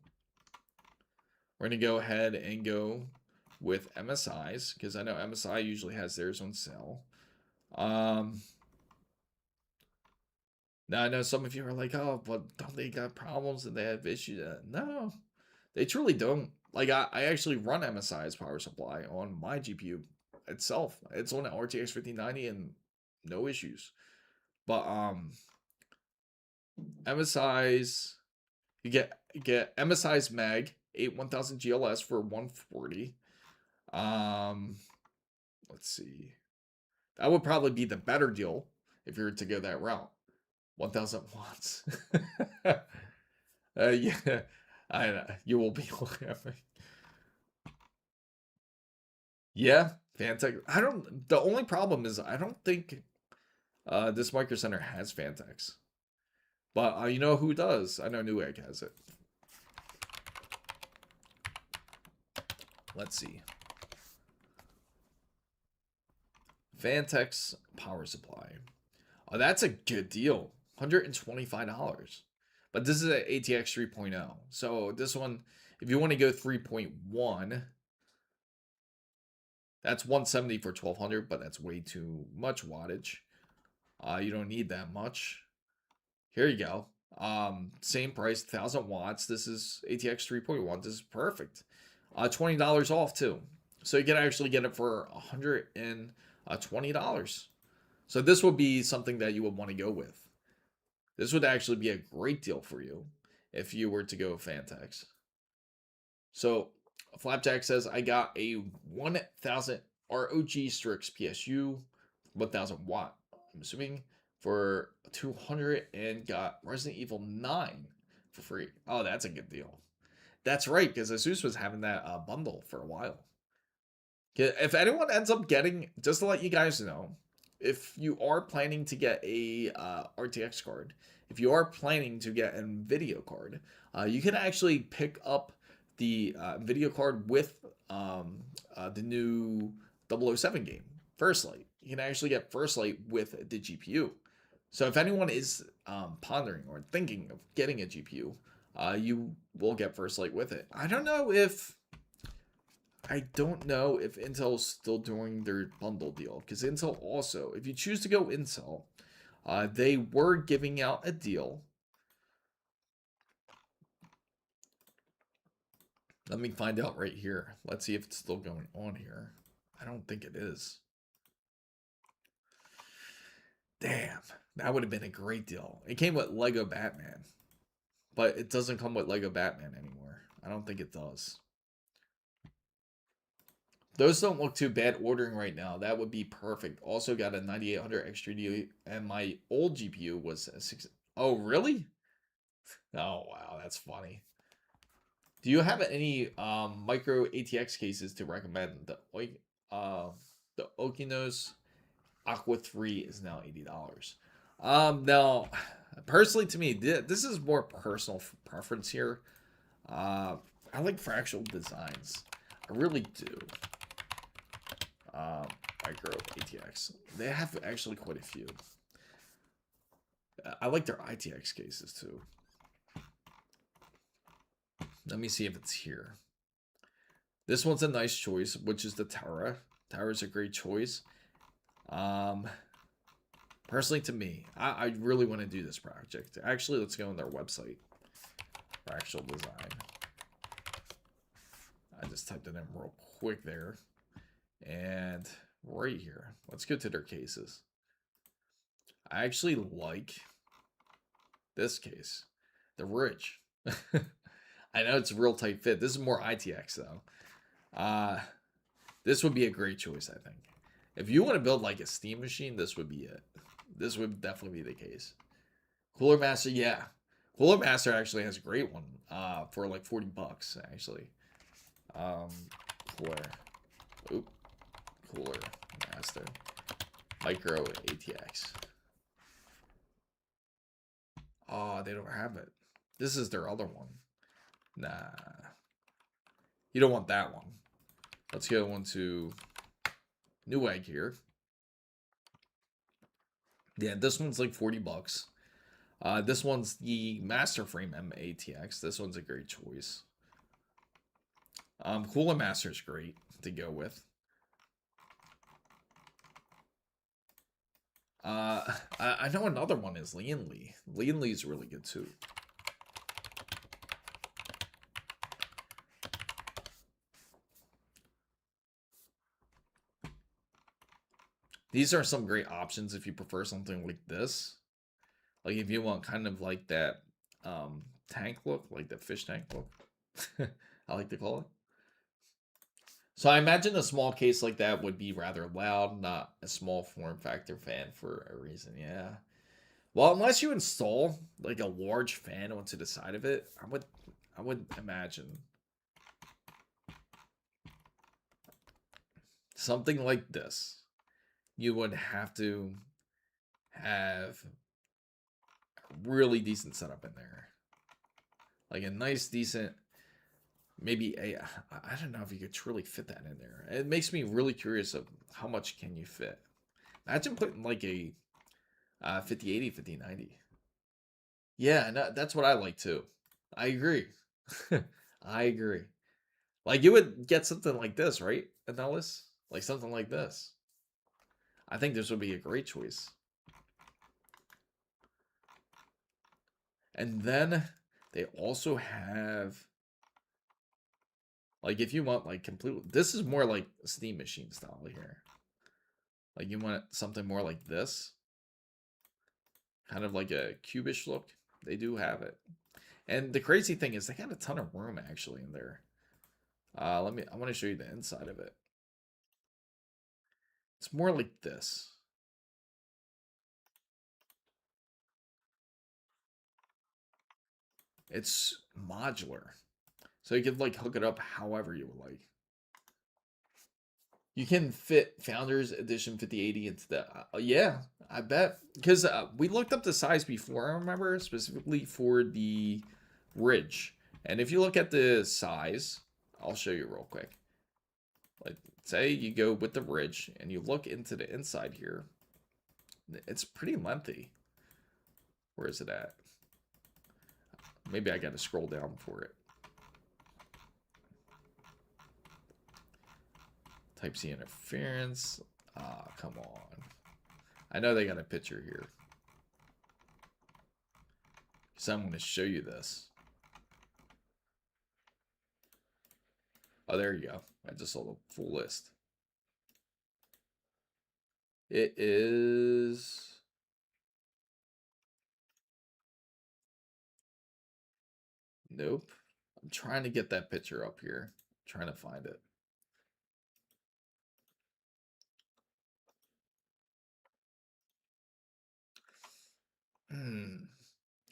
we're gonna go ahead and go with MSI's because I know MSI usually has theirs on sale. Now I know some of you are like, oh, but don't they got problems and they have issues? No, they truly don't. Like I actually run MSI's power supply on my GPU itself. It's on an RTX 5090 and no issues. But MSI's you get MSI's Mag 1000 GLS for 140. Let's see. That would probably be the better deal if you were to go that route. 1000 watts. Yeah, I know. You will be laughing. Yeah, Fantech. I don't. The only problem is I don't think this Micro Center has Fantex. But you know who does? I know Newegg has it. Let's see. Fantex power supply. Oh, that's a good deal. $125. But this is an ATX 3.0. So this one, if you want to go 3.1, That's 170 for 1200, but that's way too much wattage. You don't need that much. Here you go. Same price, 1000 watts. This is ATX 3.1. This is perfect. $20 off too. So you can actually get it for $120. So this would be something that you would want to go with. This would actually be a great deal for you if you were to go Fantex. So Flapjack says, I got a 1000 ROG Strix PSU, 1000 watt, I'm assuming, for 200 and got Resident Evil 9 for free. Oh, that's a good deal. That's right, because Asus was having that bundle for a while. If anyone ends up getting, just to let you guys know, if you are planning to get a RTX card, if you are planning to get an NVIDIA card, you can actually pick up the NVIDIA card with the new 007 game, First Light. You can actually get First Light with the GPU. So if anyone is pondering or thinking of getting a GPU, you will get First Light with it. I don't know if Intel's still doing their bundle deal, because Intel also, if you choose to go Intel, they were giving out a deal. Let me find out right here. Let's see if it's still going on here. I don't think it is. Damn, that would have been a great deal. It came with Lego Batman, but it doesn't come with Lego Batman anymore. I don't think it does. Those don't look too bad ordering right now. That would be perfect. Also got a 9800 X3D, and my old GPU was a 6. Oh, really? Oh, wow, that's funny. Do you have any micro ATX cases to recommend? The Okinos Aqua 3 is now $80. Now, personally, to me, this is more personal preference here. I like fractional designs. I really do. Micro ATX. They have actually quite a few. I like their ITX cases too. Let me see if it's here. This one's a nice choice, which is the Terra. Terra's a great choice. Personally, to me, I really want to do this project. Actually, let's go on their website. Fractional design. I just typed it in real quick there. And right here, let's go to their cases. I actually like this case, the Ridge. I know it's a real tight fit. This is more ITX though. This would be a great choice, I think. If you want to build like a Steam machine, this would be it. This would definitely be the case. Cooler Master, yeah. Cooler Master actually has a great one for like $40 actually. Cooler Master Micro ATX. Oh, they don't have it. This is their other one. Nah. You don't want that one. Let's go into Newegg here. Yeah, this one's like $40. This one's the Master Frame MATX. This one's a great choice. Cooler Master's great to go with. I know another one is Lian Li. Lian Li is really good too. These are some great options if you prefer something like this. Like if you want kind of like that tank look, like the fish tank look. I like to call it. So I imagine a small case like that would be rather loud, not a small form factor fan for a reason. Yeah. Well, unless you install like a large fan onto the side of it, I would imagine something like this. You would have to have a really decent setup in there. Like a nice, decent, maybe I don't know if you could truly fit that in there. It makes me really curious of how much can you fit. Imagine putting like a 5080, 5090. Yeah, no, that's what I like too. I agree. I agree. Like you would get something like this, right, Annellis? like something like this. I think this would be a great choice. And then they also have, like, if you want like complete, this is more like Steam Machine style here. Like you want something more like this, kind of like a cubish look. They do have it. And the crazy thing is they got a ton of room actually in there. I want to show you the inside of it. It's more like this. It's modular. So you can like hook it up however you would like. You can fit Founders Edition 5080 into the, yeah, I bet. Because we looked up the size before, I remember, specifically for the Ridge. And if you look at the size, I'll show you real quick. Like, say you go with the Ridge and you look into the inside here. It's pretty lengthy. Where is it at? Maybe I got to scroll down for it. Type-C interference. Ah, come on. I know they got a picture here. So I'm going to show you this. Oh, there you go. I just saw the full list. It is... Nope. I'm trying to get that picture up here. I'm trying to find it.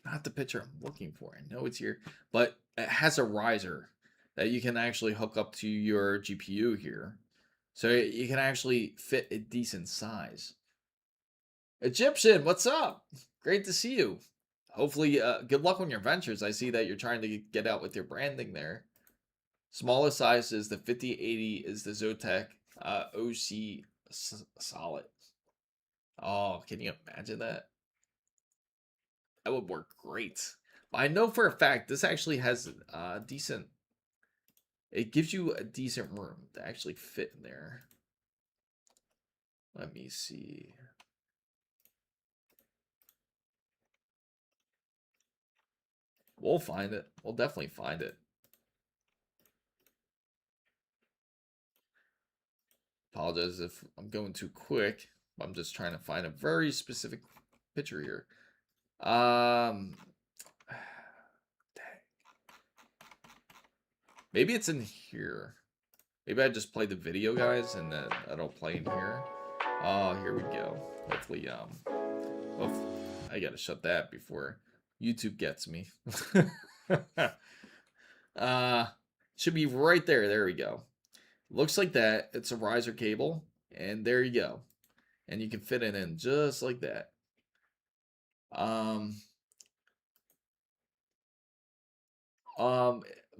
Not the picture I'm looking for. I know it's here, but it has a riser that you can actually hook up to your GPU here. So you can actually fit a decent size. Egyptian, what's up? Great to see you. Hopefully, good luck on your ventures. I see that you're trying to get out with your branding there. Smallest size is the 5080 is the Zotac OC Solid. Oh, can you imagine that? That would work great. I know for a fact this actually has decent. It gives you a decent room to actually fit in there. Let me see. We'll find it. We'll definitely find it. Apologize if I'm going too quick. I'm just trying to find a very specific picture here. Dang. Maybe it's in here. Maybe I just play the video, guys, and then that'll play in here. Oh, here we go. Hopefully, I gotta shut that before YouTube gets me. Should be right there. There we go. Looks like that. It's a riser cable, and there you go. And you can fit it in just like that.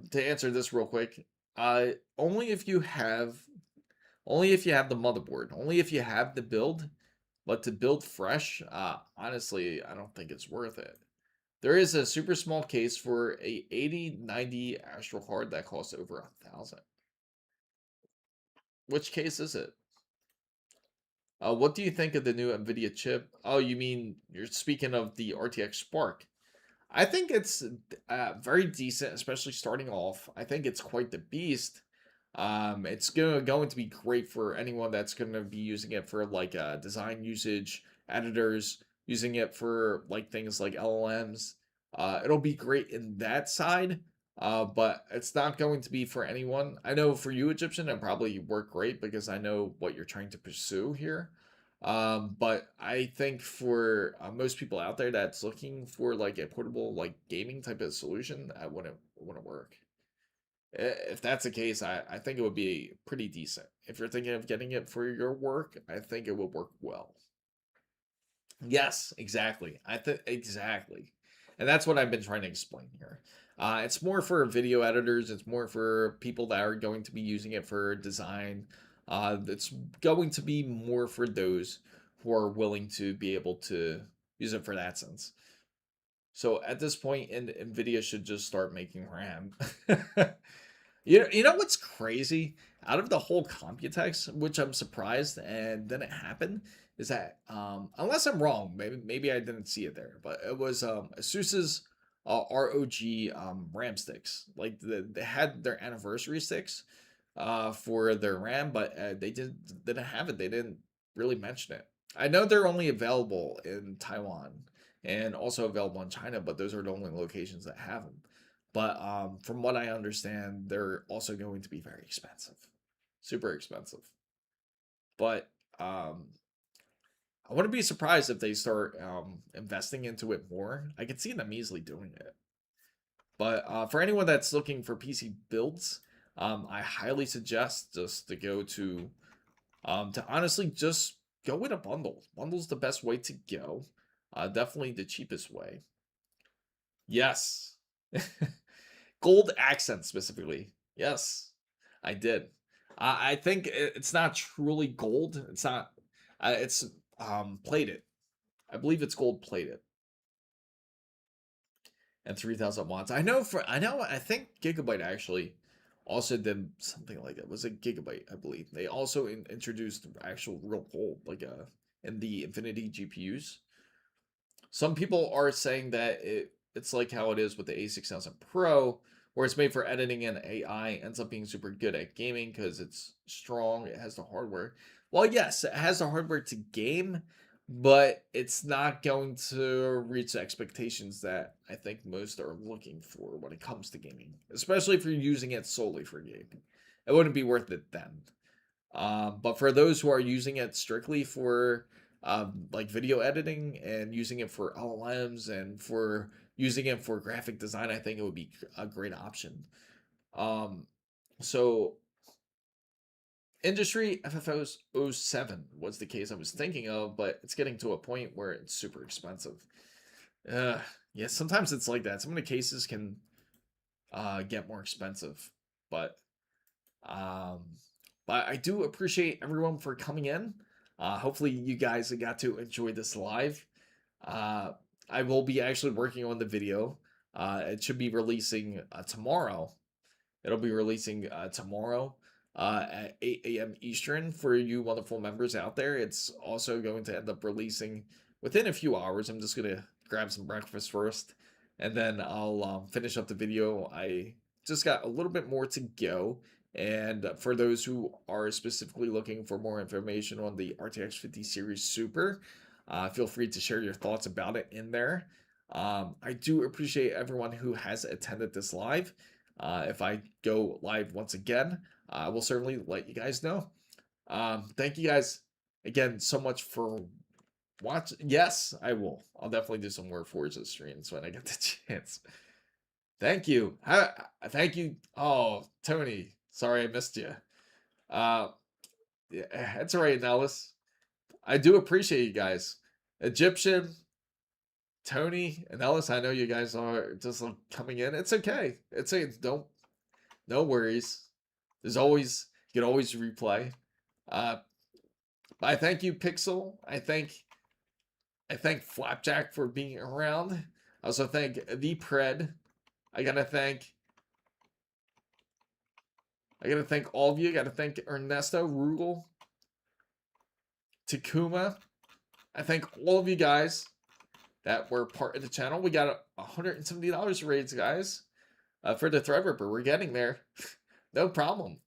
To answer this real quick, only if you have the motherboard, only if you have the build, but to build fresh, honestly, I don't think it's worth it. There is a super small case for a 8090 Astro card that costs over $1,000. Which case is it? What do you think of the new NVIDIA chip? Oh, you mean you're speaking of the RTX Spark? I think it's very decent, especially starting off. I think it's quite the beast. It's going to be great for anyone that's going to be using it for like design usage, editors, using it for like things like LLMs. It'll be great in that side, but it's not going to be for anyone. I know for you, Egyptian, it probably work great because I know what you're trying to pursue here. But I think for most people out there that's looking for like a portable like gaming type of solution, that wouldn't work. If that's the case, I think it would be pretty decent. If you're thinking of getting it for your work, I think it would work well. Yes, exactly. I think exactly. And that's what I've been trying to explain here. It's more for video editors. It's more for people that are going to be using it for design. It's going to be more for those who are willing to be able to use it for that sense. So at this point, NVIDIA should just start making RAM. You know what's crazy? Out of the whole Computex, which I'm surprised and then it happened, is that unless I'm wrong, maybe I didn't see it there, but it was ASUS's ROG RAM sticks. Like they had their anniversary sticks for their RAM, but didn't have it. They didn't really mention it. I know they're only available in Taiwan and also available in China, but those are the only locations that have them. But from what I understand, they're also going to be very expensive, super expensive. But I wouldn't be surprised if they start investing into it more. I could see them easily doing it. But for anyone that's looking for PC builds, I highly suggest just to go to honestly just go with a bundle. Bundle's the best way to go. Definitely the cheapest way. Yes. Gold accent specifically. Yes, I did. I think it's not truly gold. It's not. It's plated. I believe it's gold plated and 3,000 watts. I think Gigabyte actually also did something like that. Was it Gigabyte? I believe they also introduced actual real gold, like in the Infinity GPUs. Some people are saying that it's like how it is with the A6000 Pro, where it's made for editing and AI, ends up being super good at gaming because it's strong, it has the hardware. Well, yes, it has the hardware to game, but it's not going to reach the expectations that I think most are looking for when it comes to gaming, especially if you're using it solely for gaming. It wouldn't be worth it then. But for those who are using it strictly for like video editing and using it for LLMs and for using it for graphic design, I think it would be a great option. Um, so industry FFOs '07 was the case I was thinking of, but it's getting to a point where it's super expensive. Yeah, sometimes it's like that. Some of the cases can get more expensive, but um, but I do appreciate everyone for coming in. Hopefully, you guys got to enjoy this live. Uh, I will be actually working on the video. It should be releasing tomorrow. It'll be releasing tomorrow at 8 a.m. Eastern for you wonderful members out there. It's also going to end up releasing within a few hours. I'm just going to grab some breakfast first and then I'll finish up the video. I just got a little bit more to go. And for those who are specifically looking for more information on the RTX 50 series Super, feel free to share your thoughts about it in there. I do appreciate everyone who has attended this live. If I go live once again, I will certainly let you guys know. Thank you guys again so much for watching. Yes, I will. I'll definitely do some more Forza streams when I get the chance. Thank you. Thank you. Oh, Tony. Sorry I missed you. Yeah, that's all right, Nellis. I do appreciate you guys. Egyptian, Tony, and Ellis, I know you guys are just like coming in. It's okay. Don't no worries. There's always you can always replay. Uh I thank you, Pixel. I thank Flapjack for being around. I also thank the Pred. I gotta thank all of you. I gotta thank Ernesto, Rugel, Takuma. I thank all of you guys that were part of the channel. We got $170 rates, guys, for the Threadripper. We're getting there. No problem.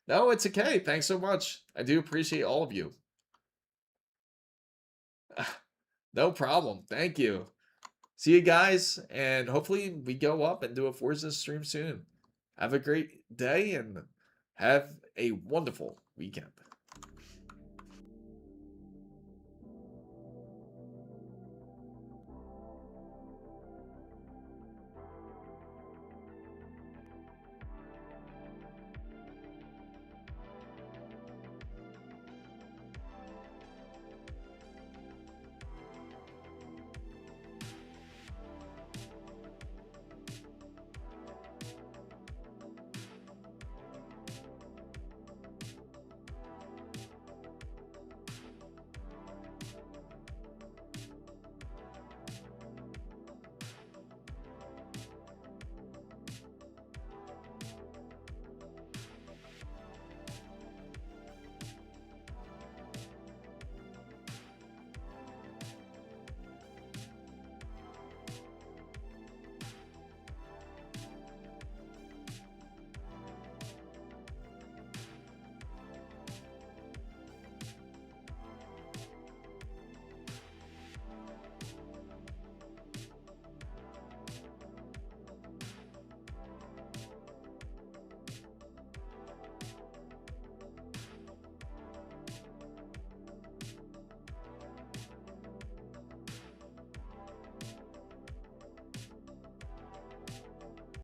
No, it's okay. Thanks so much. I do appreciate all of you. No problem. Thank you. See you guys, and hopefully we go up and do a Forza stream soon. Have a great day and have a wonderful weekend.